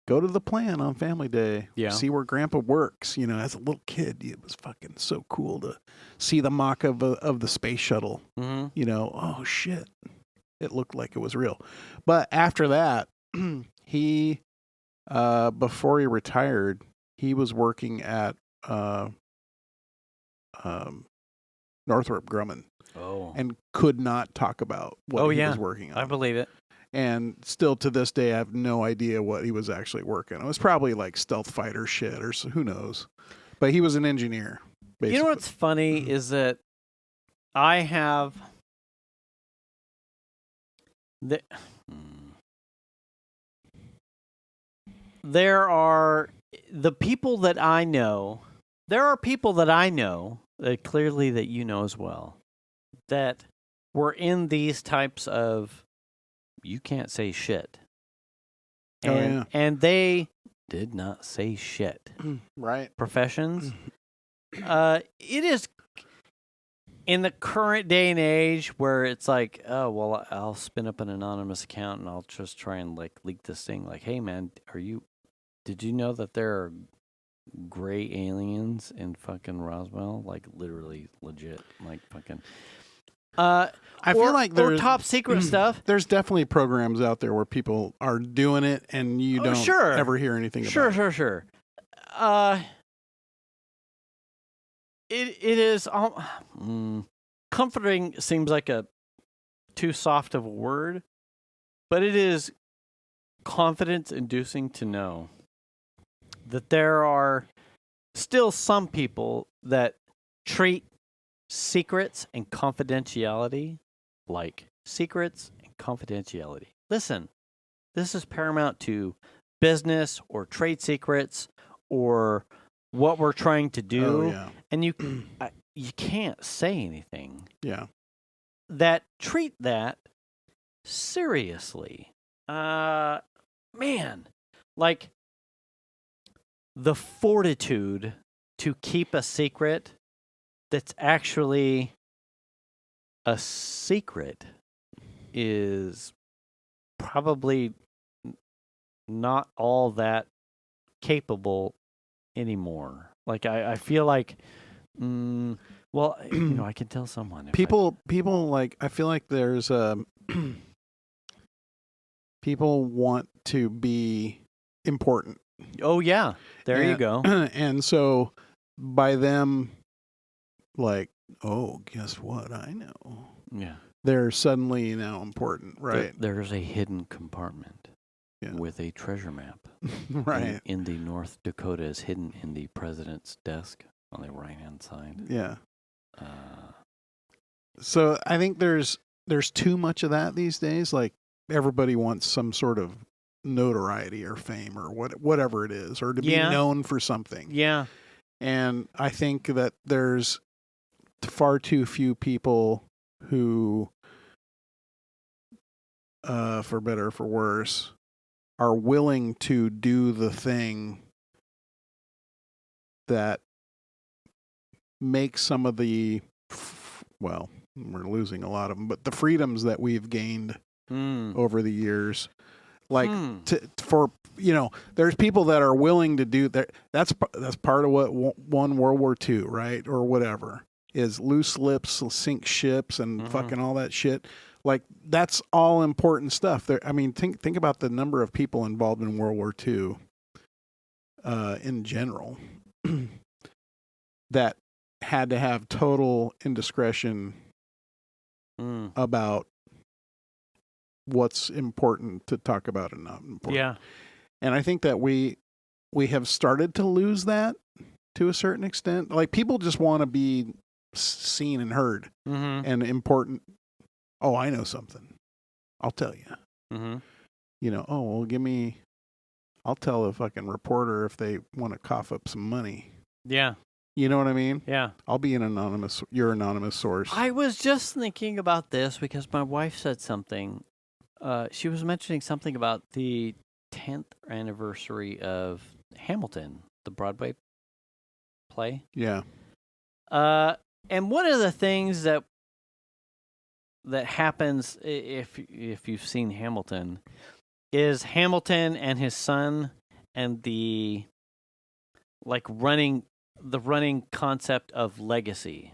Go to the plant on family day. Yeah. See where Grandpa works. You know, as a little kid, it was fucking so cool to see the mock of the space shuttle. Mm-hmm. You know, oh shit. It looked like it was real. But after that, he, before he retired, he was working at Northrop Grumman. Oh. And could not talk about what he was working on. I believe it. And still to this day, I have no idea what he was actually working on. It was probably like stealth fighter shit or who knows. But he was an engineer, basically. You know what's funny is that I have... There are the people that I know. There are people that I know, clearly that you know as well, that were in these types of you can't say shit. And they did not say shit. Right. Professions. It is in the current day and age where it's like, oh, well, I'll spin up an anonymous account and I'll just try and like leak this thing. Like, hey, man, did you know that there are gray aliens in fucking Roswell? Like, literally, legit, like fucking. I feel like there's top secret stuff. There's definitely programs out there where people are doing it and you don't ever hear anything about it. Sure. It is comforting. Seems like a too soft of a word, but it is confidence-inducing to know that there are still some people that treat secrets and confidentiality like secrets and confidentiality. Listen, this is paramount to business or trade secrets or what we're trying to do. Oh, yeah. And you can't say anything. Yeah. That treat that seriously. Man, like the fortitude to keep a secret that's actually a secret is probably not all that capable anymore. Like I feel like, well, I can tell someone. People like, I feel like there's people want to be important. Oh yeah, you go. And so by them, like, oh, guess what? I know. Yeah. They're suddenly now important, right? There's a hidden compartment with a treasure map. Right. In the North Dakota is hidden in the president's desk on the right-hand side. Yeah. So I think there's too much of that these days. Like, everybody wants some sort of notoriety or fame or whatever it is, or to be known for something. Yeah. And I think that there's far too few people who, for better or for worse, are willing to do the thing that makes some of the, well, we're losing a lot of them, but the freedoms that we've gained over the years. Like, there's people that are willing to do that. That's part of what won World War II, right? Or whatever, is loose lips, sink ships, and fucking all that shit. Like, that's all important stuff. I mean, think about the number of people involved in World War II in general that had to have total indiscretion about what's important to talk about and not important. Yeah. And I think that we have started to lose that to a certain extent. Like, people just want to be seen and heard and important. Oh, I know something. I'll tell you. Oh, well, I'll tell a fucking reporter if they want to cough up some money. Yeah. You know what I mean? Yeah. I'll be your anonymous source. I was just thinking about this because my wife said something. She was mentioning something about the 10th anniversary of Hamilton, the Broadway play. Yeah. And one of the things that happens if you've seen Hamilton is Hamilton and his son and the running concept of legacy.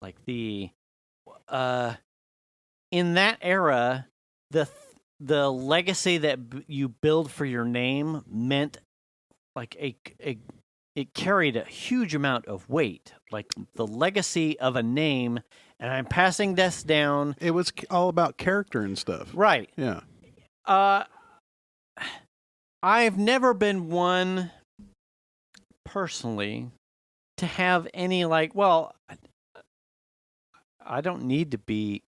Like in that era, the legacy that you build for your name meant like it carried a huge amount of weight, like the legacy of a name, and I'm passing this down. It was all about character and stuff. Right. Yeah. I've never been one personally to have any I don't need to be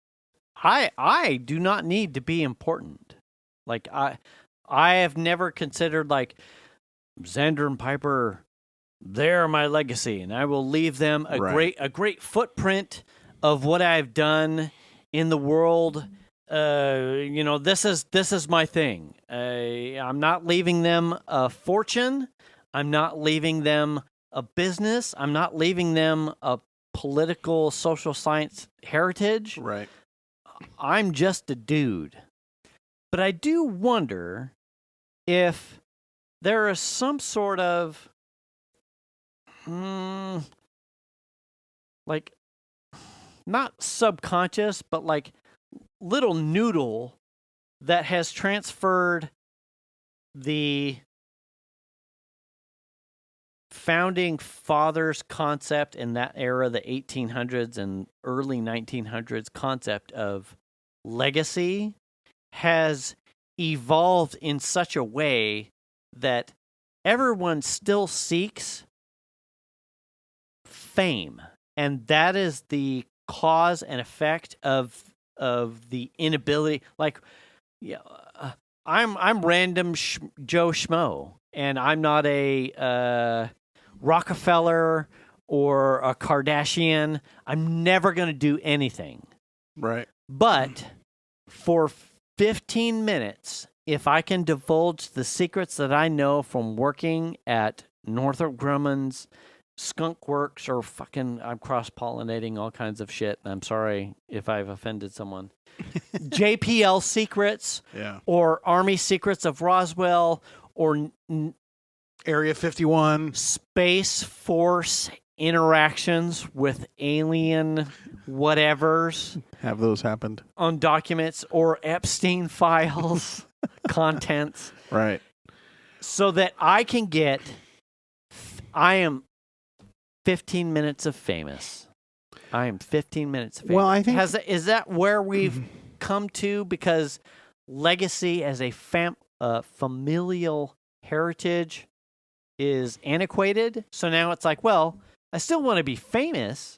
I do not need to be important. Like I have never considered like Zander and Piper, they're my legacy, and I will leave them a great footprint of what I've done in the world. This is my thing. I'm not leaving them a fortune. I'm not leaving them a business. I'm not leaving them a political, social science heritage. Right. I'm just a dude. But I do wonder if there is some sort of not subconscious, but like little noodle that has transferred the founding fathers concept in that era, the 1800s and early 1900s concept of legacy, has evolved in such a way that everyone still seeks fame, and that is the cause and effect of the inability. Like, I'm random Joe Schmo, and I'm not a Rockefeller or a Kardashian. I'm never going to do anything. Right. But for 15 minutes, if I can divulge the secrets that I know from working at Northrop Grumman's Skunk Works, or I'm cross-pollinating all kinds of shit. I'm sorry if I've offended someone. JPL secrets, or Army secrets of Roswell, or Area 51. Space Force interactions with alien whatevers. Have those happened? On documents, or Epstein files contents. Right. So that I can get, I am 15 minutes of famous. I am 15 minutes of famous. Well, I think... Is that where we've come to? Because legacy as a familial heritage is antiquated. So now it's like, well, I still want to be famous.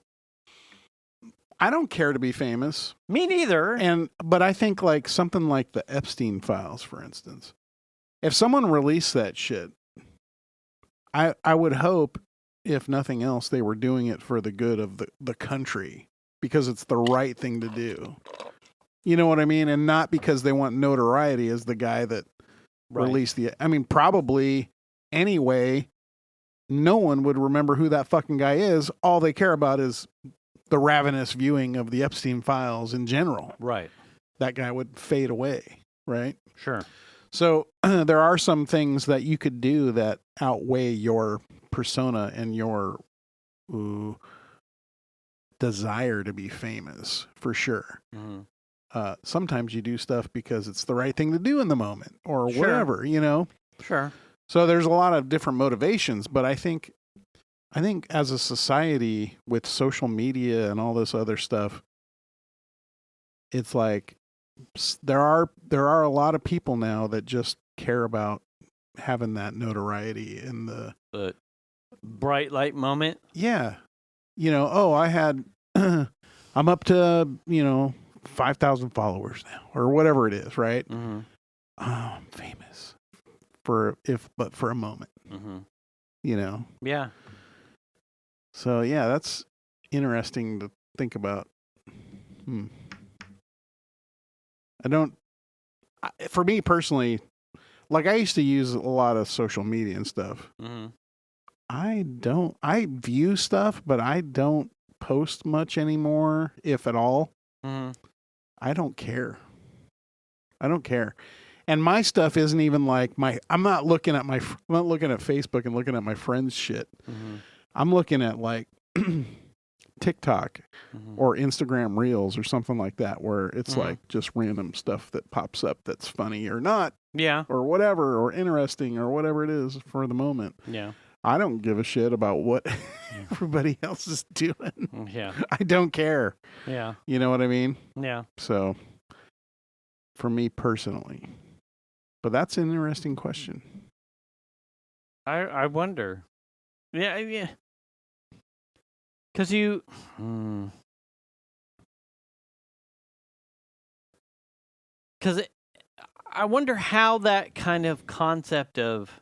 I don't care to be famous. Me neither. But I think like something like the Epstein files, for instance. If someone released that shit, I would hope, if nothing else, they were doing it for the good of the country, because it's the right thing to do. You know what I mean? And not because they want notoriety as the guy that released probably anyway, no one would remember who that fucking guy is. All they care about is the ravenous viewing of the Epstein files in general. Right. That guy would fade away, right? Sure. So there are some things that you could do that outweigh your persona and your desire to be famous, for sure. Mm-hmm. Sometimes you do stuff because it's the right thing to do in the moment, or whatever, you know? Sure. So there's a lot of different motivations, but I think as a society with social media and all this other stuff, it's like there are a lot of people now that just care about having that notoriety in the bright light moment. Yeah. You know, I had I'm up to, 5,000 followers now, or whatever it is, right? Mm-hmm. Oh, I'm famous for a moment. Mm-hmm. You know? Yeah. So yeah, that's interesting to think about. For me personally, like I used to use a lot of social media and stuff. Mm-hmm. I view stuff, but I don't post much anymore, if at all. Mm-hmm. I don't care. And my stuff isn't even like I'm not looking at Facebook and looking at my friends' shit. Mm-hmm. I'm looking at like TikTok Mm-hmm. or Instagram Reels or something like that, where it's Mm-hmm. like just random stuff that pops up that's funny or not, Yeah. or whatever, or interesting or whatever it is for the moment. Yeah. I don't give a shit about what everybody else is doing. Yeah. I don't care. Yeah. You know what I mean? Yeah. So, for me personally. But that's an interesting question. I wonder. Yeah. Yeah. Because you. Because I wonder how that kind of concept of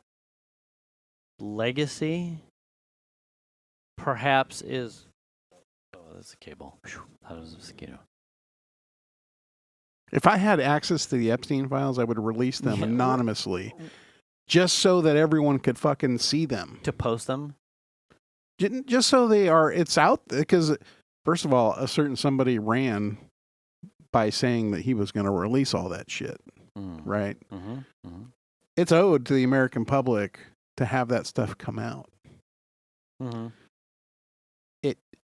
legacy perhaps is. Oh, that's a cable. That was a mosquito. If I had access to the Epstein files, I would release them anonymously, just so that everyone could fucking see them. To post them? Just so it's out, because first of all, a certain somebody ran by saying that he was going to release all that shit, right? Mm-hmm. Mm-hmm. It's owed to the American public to have that stuff come out. Mm-hmm.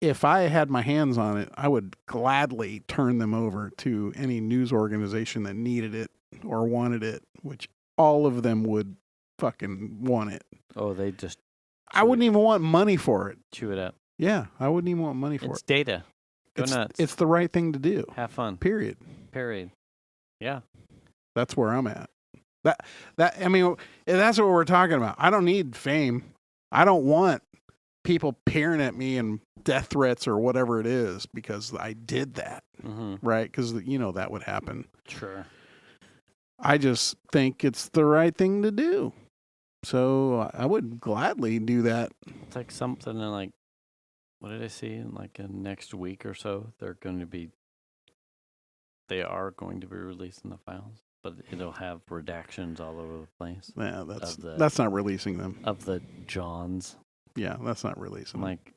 If I had my hands on it, I would gladly turn them over to any news organization that needed it or wanted it, which all of them would fucking want it. Oh, they just... I wouldn't even want money for it. Chew it up. Yeah, I wouldn't even want money for it. It's data. Go nuts. It's the right thing to do. Have fun. Period. Yeah. That's where I'm at. I mean, that's what we're talking about. I don't need fame. I don't want people peering at me and death threats or whatever it is because I did that, right? Because, that would happen. Sure. I just think it's the right thing to do. So I would gladly do that. It's like something in like, what did I see? In like a next week or so, they are going to be releasing the files, but it'll have redactions all over the place. Yeah, that's not releasing them. Of the Johns. Yeah, that's not releasing them. Like,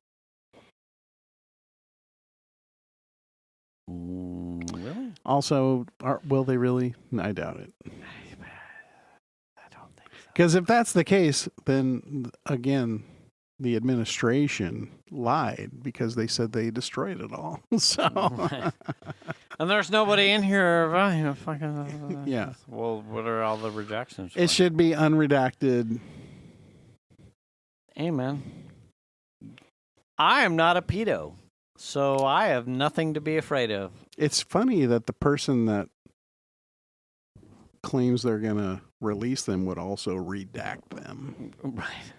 really? Also, will they really? I doubt it. I don't think so. Because if that's the case, then again, the administration lied because they said they destroyed it all. So, and there's nobody in here. Fucking. Yeah. Well, what are all the rejections? It should be unredacted. Hey, man. I am not a pedo, so I have nothing to be afraid of. It's funny that the person that claims they're going to release them would also redact them. Right.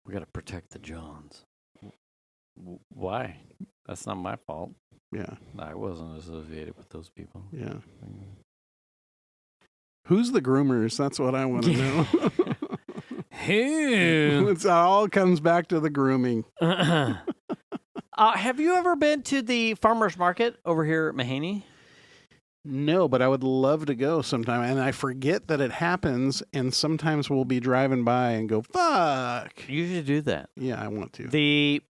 We got to protect the Johns. Why? That's not my fault. Yeah. I wasn't associated with those people. Yeah. Who's the groomers? That's what I want to know. Who? It all comes back to the grooming. Have you ever been to the farmer's market over here at Mahaney? No, but I would love to go sometime. And I forget that it happens, and sometimes we'll be driving by and go, fuck. You should do that. Yeah, I want to.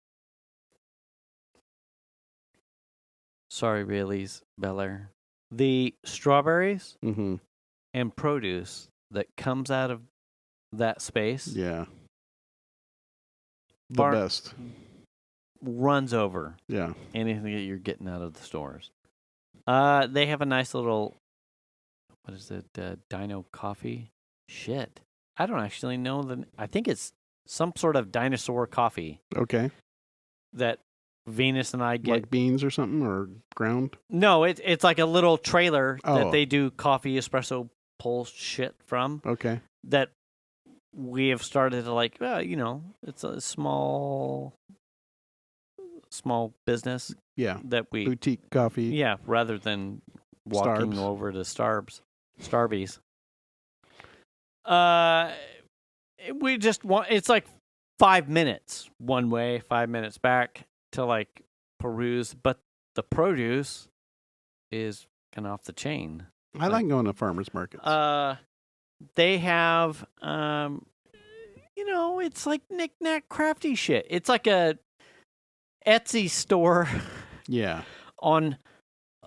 Sorry, Bailey's Bel Air. The strawberries and produce that comes out of that space. Yeah. The best. Runs over. Yeah. Anything that you're getting out of the stores. They have a nice little, what is it, dino coffee? Shit. I don't actually know I think it's some sort of dinosaur coffee. Okay. That Venus and I get. Like beans or something, or ground? No, it's like a little trailer that they do coffee espresso pull shit from. Okay. That we have started to it's a small business. Yeah. That we boutique coffee. Yeah, rather than walking over to Starbucks. We just want, it's like 5 minutes one way, 5 minutes back to like peruse, but the produce is kind of off the chain. I like going to farmers markets. They have, it's like knick-knack crafty shit. It's like a Etsy store. Yeah. On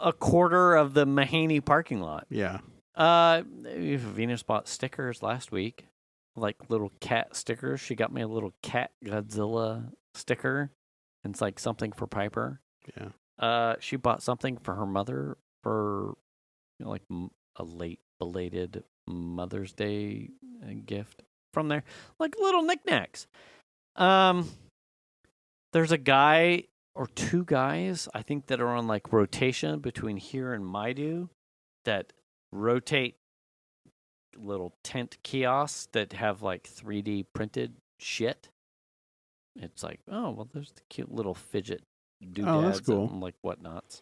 a quarter of the Mahaney parking lot. Yeah. Venus bought stickers last week, like little cat stickers. She got me a little cat Godzilla sticker. And it's like something for Piper. Yeah. She bought something for her mother for like a late belated Mother's Day gift from there. Like little knickknacks. There's a guy or two guys, I think, that are on like rotation between here and Maidu that rotate little tent kiosks that have like 3D printed shit. It's like, oh, well, there's the cute little fidget doodads that's cool. and like whatnots.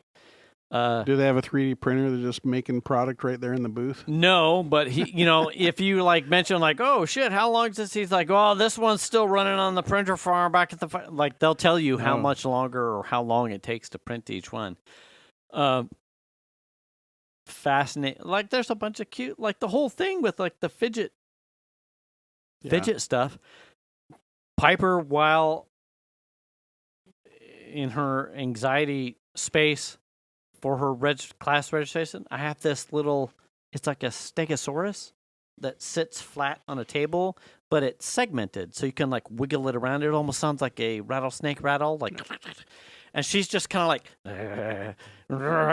Do they have a 3D printer that's just making product right there in the booth? No, but he, if you like mention like, oh shit, how long is this? He's like, oh, this one's still running on the printer farm back at the like. They'll tell you how much longer or how long it takes to print each one. Fascinating. Like, there's a bunch of cute, like the whole thing with like the fidget stuff. Piper, while in her anxiety space for her class registration, I have this little, it's like a stegosaurus that sits flat on a table, but it's segmented. So you can like wiggle it around. It almost sounds like a rattlesnake rattle. Like, and she's just kind of like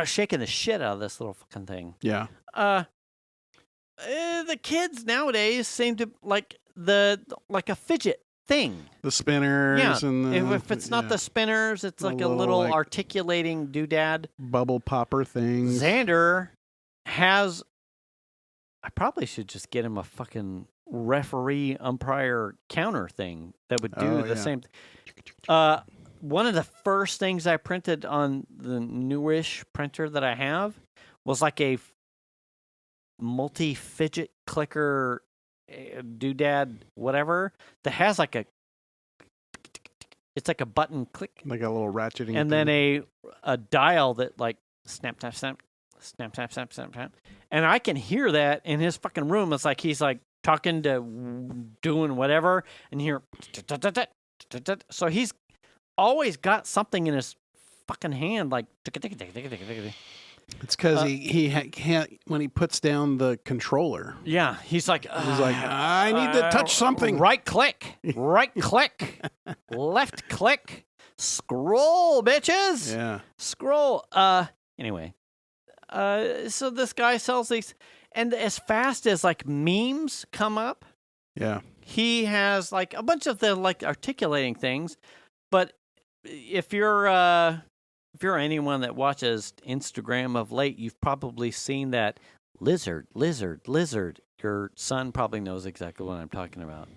shaking the shit out of this little fucking thing. Yeah. The kids nowadays seem to like a fidget thing. The spinners and if it's not the spinners, it's like a little like, articulating doodad. Bubble popper things. Xander has, I probably should just get him a fucking referee umpire counter thing that would do the same thing. One of the first things I printed on the newish printer that I have was like a multi-fidget clicker doodad whatever that has like it's like a button click, like a little ratcheting, and then a dial that like snap tap snap snap tap snap snap tap, and I can hear that in his fucking room. It's like he's like talking to doing whatever, and hear so he's always got something in his fucking hand like. It's because he can't when he puts down the controller. Yeah, he's like I need to touch something. Right click, left click, scroll, bitches. Yeah, scroll. Anyway, so this guy sells these, and as fast as like memes come up, yeah, he has like a bunch of the like articulating things. But if you're anyone that watches Instagram of late, you've probably seen that lizard. Your son probably knows exactly what I'm talking about.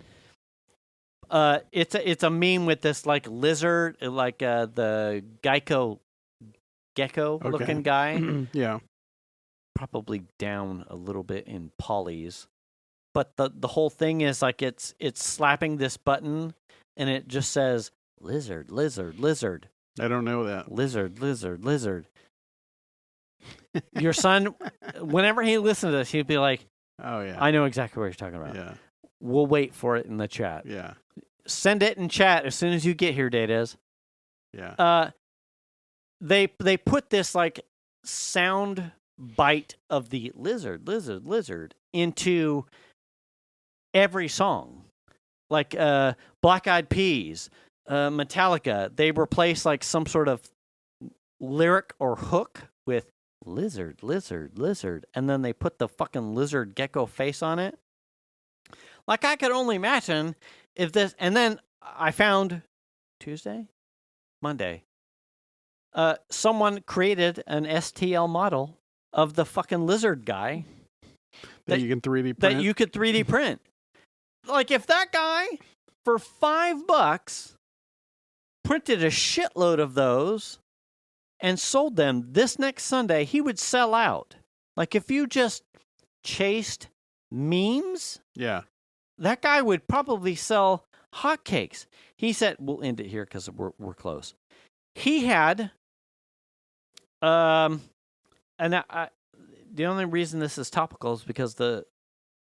It's a meme with this like lizard, like the gecko looking guy. Yeah, probably down a little bit in polys, but the whole thing is like it's slapping this button, and it just says lizard. I don't know that. Lizard. Your son, whenever he listens to this, he'd be like, oh, yeah. I know exactly what you're talking about. Yeah. We'll wait for it in the chat. Yeah. Send it in chat as soon as you get here, Datas. Yeah. They put this like sound bite of the lizard into every song. Like Black Eyed Peas, Metallica, they replace like some sort of lyric or hook with lizard, and then they put the fucking lizard gecko face on it. Like, I could only imagine if this, and then I found Monday, someone created an STL model of the fucking lizard guy that you can 3D print. That you could 3D print. Like, if that guy for $5 printed a shitload of those and sold them this next Sunday, he would sell out. Like, if you just chased memes, yeah, that guy would probably sell hotcakes. He said, we'll end it here because we're close. He had, the only reason this is topical is because the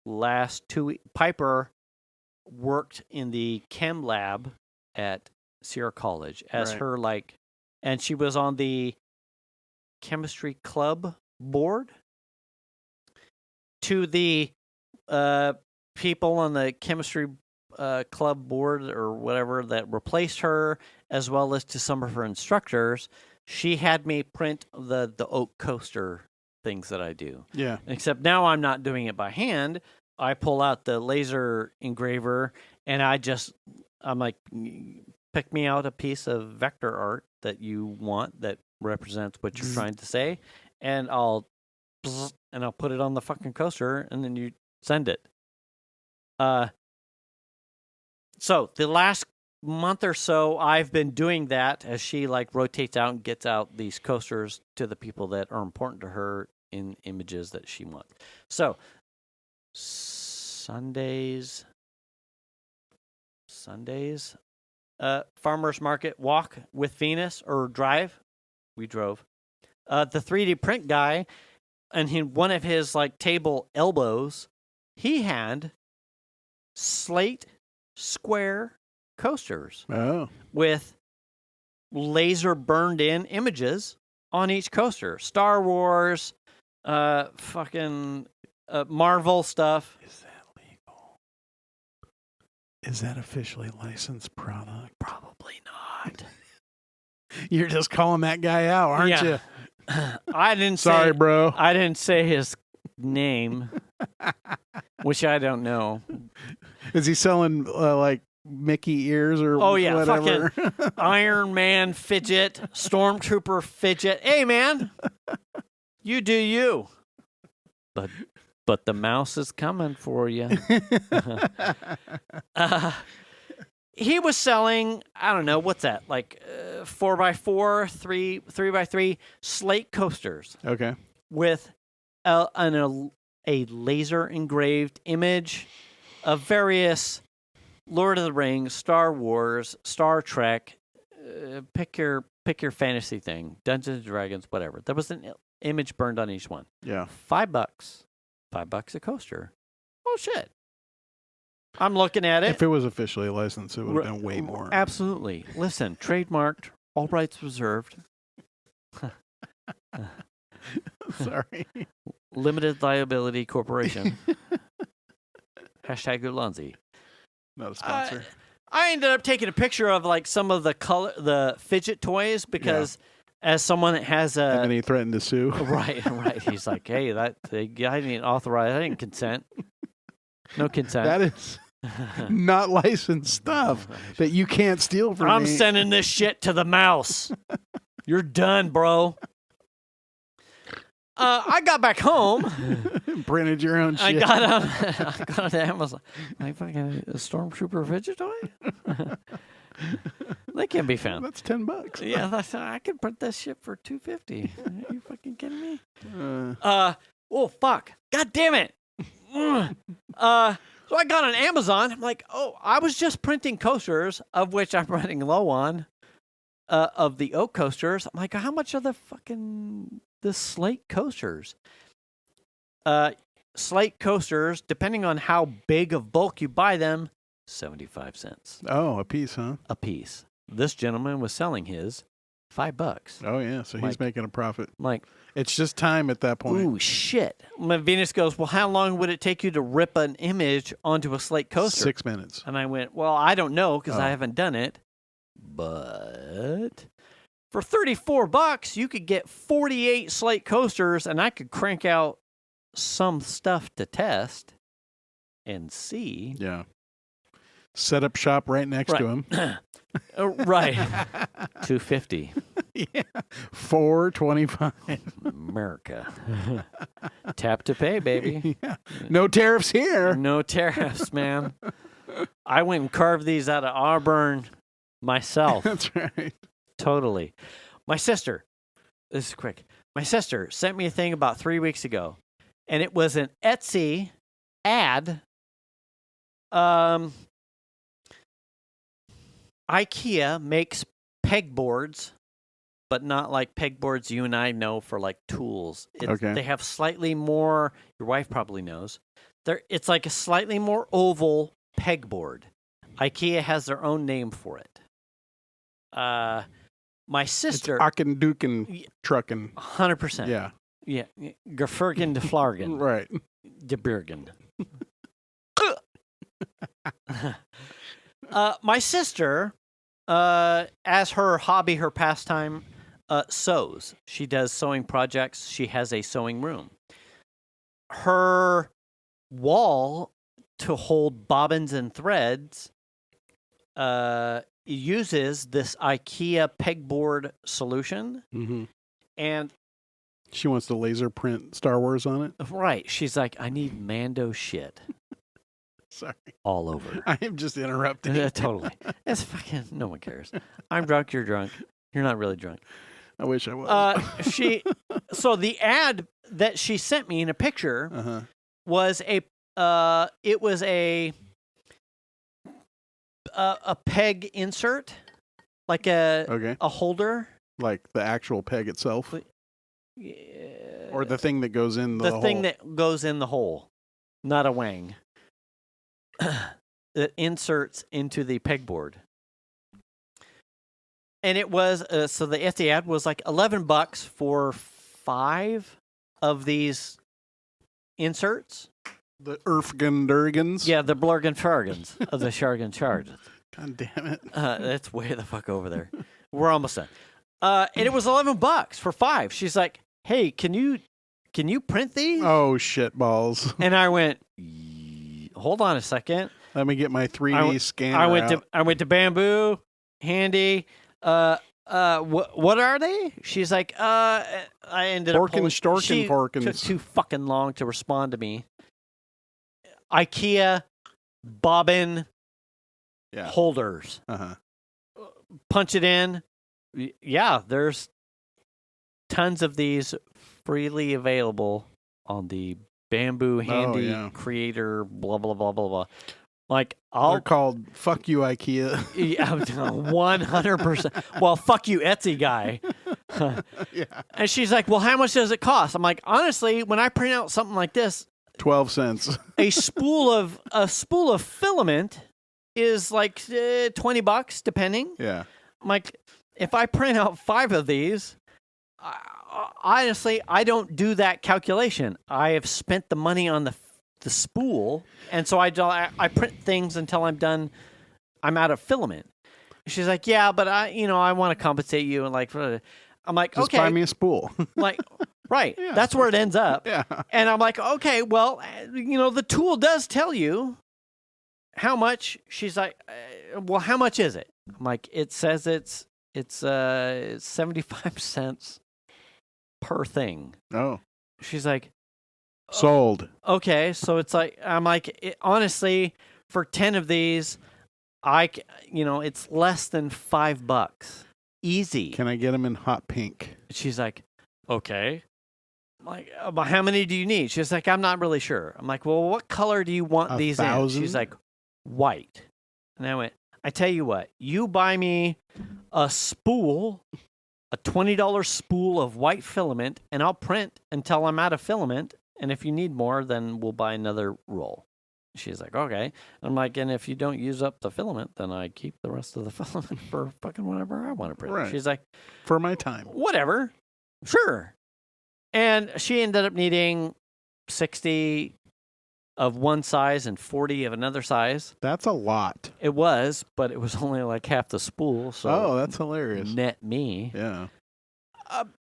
last 2 weeks, Piper worked in the chem lab at Sierra College as her, like, and she was on the chemistry club board. To the people on the chemistry club board or whatever that replaced her, as well as to some of her instructors, she had me print the oak coaster things that I do. Yeah. Except now I'm not doing it by hand. I pull out the laser engraver and I'm like, pick me out a piece of vector art that you want that represents what you're trying to say, and I'll put it on the fucking coaster, and then you send it. So the last month or so, I've been doing that as she like rotates out and gets out these coasters to the people that are important to her in images that she wants. So Sundays, farmer's market walk with Venus, or drive. We drove. The 3D print guy, and one of his like table elbows, he had slate square coasters with laser burned in images on each coaster. Star Wars, fucking Marvel stuff. Is that legal? Is that officially licensed product? Probably not. You're just calling that guy out, aren't you? I didn't Sorry, bro. I didn't say his name, which I don't know. Is he selling like Mickey ears or whatever? Fucking Iron Man fidget, Stormtrooper fidget. Hey, man, you do you. But the mouse is coming for you. He was selling, I don't know, what's that? Like 4x4, 3x3 slate coasters. Okay. With a laser engraved image of various Lord of the Rings, Star Wars, Star Trek, pick your fantasy thing, Dungeons and Dragons, whatever. There was an image burned on each one. Yeah. $5. $5 a coaster. Oh shit. I'm looking at it. If it was officially licensed, it would have been way more. Absolutely. Listen, trademarked, all rights reserved. Sorry. Limited Liability Corporation. Hashtag Ulanzi. Not a sponsor. I ended up taking a picture of like some of the fidget toys because as someone that has a... And then he threatened to sue. Right. He's like, hey, I didn't authorize, I didn't consent. No consent. That is not licensed stuff that you can't steal from me. I'm sending this shit to the mouse. You're done, bro. I got back home. Printed your own shit. I got on Amazon. Like fucking a Stormtrooper fidget toy? They can be found. That's $10. Yeah, I could print that shit for $250. Are you fucking kidding me? Oh fuck! God damn it! So I got on Amazon. I'm like, I was just printing coasters, of which I'm running low on, of the oak coasters. I'm like, how much are the slate coasters? Slate coasters, depending on how big of bulk you buy them, 75 cents. Oh, a piece, huh? A piece. This gentleman was selling his $5. Oh, yeah. So he's making a profit. Like, it's just time at that point. Ooh, shit. My Venus goes, well, how long would it take you to rip an image onto a slate coaster? 6 minutes. And I went, well, I don't know because I haven't done it. But for $34, you could get 48 slate coasters, and I could crank out some stuff to test and see. Yeah. Set up shop right next to him. Right. $250. Yeah. $425. America. Tap to pay, baby. Yeah. No tariffs here. No tariffs, man. I went and carved these out of Auburn myself. That's right. Totally. My sister, this is quick. My sister sent me a thing about 3 weeks ago, and it was an Etsy ad. IKEA makes pegboards, but not like pegboards you and I know for like tools. Okay. They have slightly more, your wife probably knows, it's like a slightly more oval pegboard. IKEA has their own name for it. My sister... It's Akenduken trucking. 100%. Yeah. Yeah. Gefergen de Flargen. Right. De Bergen. My sister, as her hobby, her pastime, sews. She does sewing projects. She has a sewing room. Her wall to hold bobbins and threads uses this IKEA pegboard solution. Mm-hmm. And she wants to laser print Star Wars on it. Right. She's like, I need Mando shit. Sorry. All over. I am just interrupting. Totally. It's fucking, no one cares. I'm drunk, you're drunk. You're not really drunk. I wish I was. So the ad that she sent me in a picture was it was a peg insert, like a holder. Like the actual peg itself? Yeah. Or the thing that goes in the hole? The thing that goes in the hole, not a wang. That inserts into the pegboard. And it was, so the Etsy ad was like $11 for 5 of these inserts. The Erfgendurgens? Yeah, the Blurgenfargens of the Shargen Charges. God damn it. That's way the fuck over there. We're almost done. And it was $11 for 5. She's like, hey, can you print these? Oh, shit balls. And I went, hold on a second. Let me get my 3D scanner I went to Bamboo, Handy. What are they? She's like, I ended up pulling. She took too fucking long to respond to me. IKEA bobbin holders. Punch it in. Yeah, there's tons of these freely available on the Bamboo Handy Creator, blah, blah, blah, blah, blah. Like, they're called "Fuck You IKEA." Yeah, 100%. Well, fuck you, Etsy guy. Yeah. And she's like, "Well, how much does it cost?" I'm like, honestly, when I print out something like this, 12 cents. a spool of filament is like $20, depending. Yeah. I'm like, if I print out 5 of these, honestly, I don't do that calculation. I have spent the money on the spool, and so I print things until I'm done. I'm out of filament. She's like, yeah, but I want to compensate you, and like, I'm like, just okay, buy me a spool. Like, right, yeah. That's where it ends up. Yeah, and I'm like, okay, well, the tool does tell you how much. She's like, well, how much is it? I'm like, it says it's 75 cents per thing. Oh, she's like. Sold. Okay, so it's like, I'm like, honestly, for 10 of these, it's less than $5. Easy. Can I get them in hot pink? She's like, okay. I'm like, but how many do you need? She's like, I'm not really sure. I'm like, well, what color do you want these 1,000? in? She's like, white. And I went, I tell you what, you buy me a spool, a $20 spool of white filament, and I'll print until I'm out of filament. And if you need more, then we'll buy another roll. She's like, okay. I'm like, and if you don't use up the filament, then I keep the rest of the filament for fucking whatever I want to print. Right. She's like, for my time. Whatever. Sure. And she ended up needing 60 of one size and 40 of another size. That's a lot. It was, but it was only like half the spool. So that's hilarious. Net me. Yeah.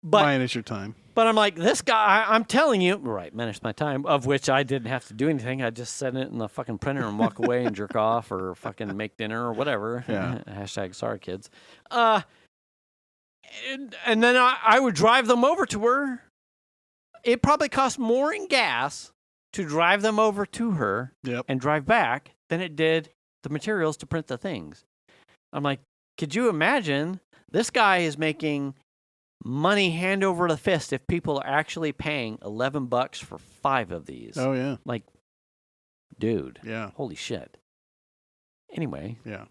But minus your time. But I'm like, this guy, I'm telling you, right, minus my time, of which I didn't have to do anything. I just set it in the fucking printer and walk away and jerk off or fucking make dinner or whatever. Yeah. Hashtag sorry, kids. And then I would drive them over to her. It probably cost more in gas to drive them over to her and drive back than it did the materials to print the things. I'm like, could you imagine? This guy is making money hand over the fist if people are actually paying $11 for 5 of these. Oh, yeah. Like, dude. Yeah. Holy shit. Anyway. Yeah.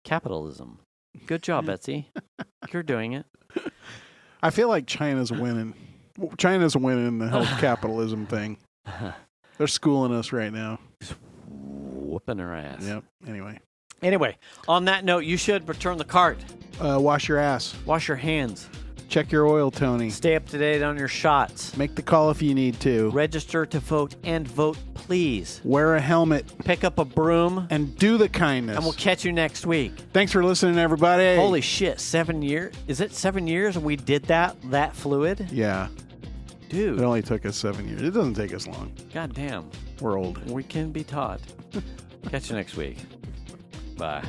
capitalism. Good job, Betsy. You're doing it. I feel like China's winning. China's winning the whole capitalism thing. They're schooling us right now. Whooping her ass. Yep. Anyway, on that note, you should return the cart. Wash your ass. Wash your hands. Check your oil, Tony. Stay up to date on your shots. Make the call if you need to. Register to vote and vote, please. Wear a helmet. Pick up a broom. And do the kindness. And we'll catch you next week. Thanks for listening, everybody. Holy shit, 7 years? Is it 7 years and we did that fluid? Yeah. Dude. It only took us 7 years. It doesn't take us long. God damn. We're old. We can be taught. Catch you next week. Bye.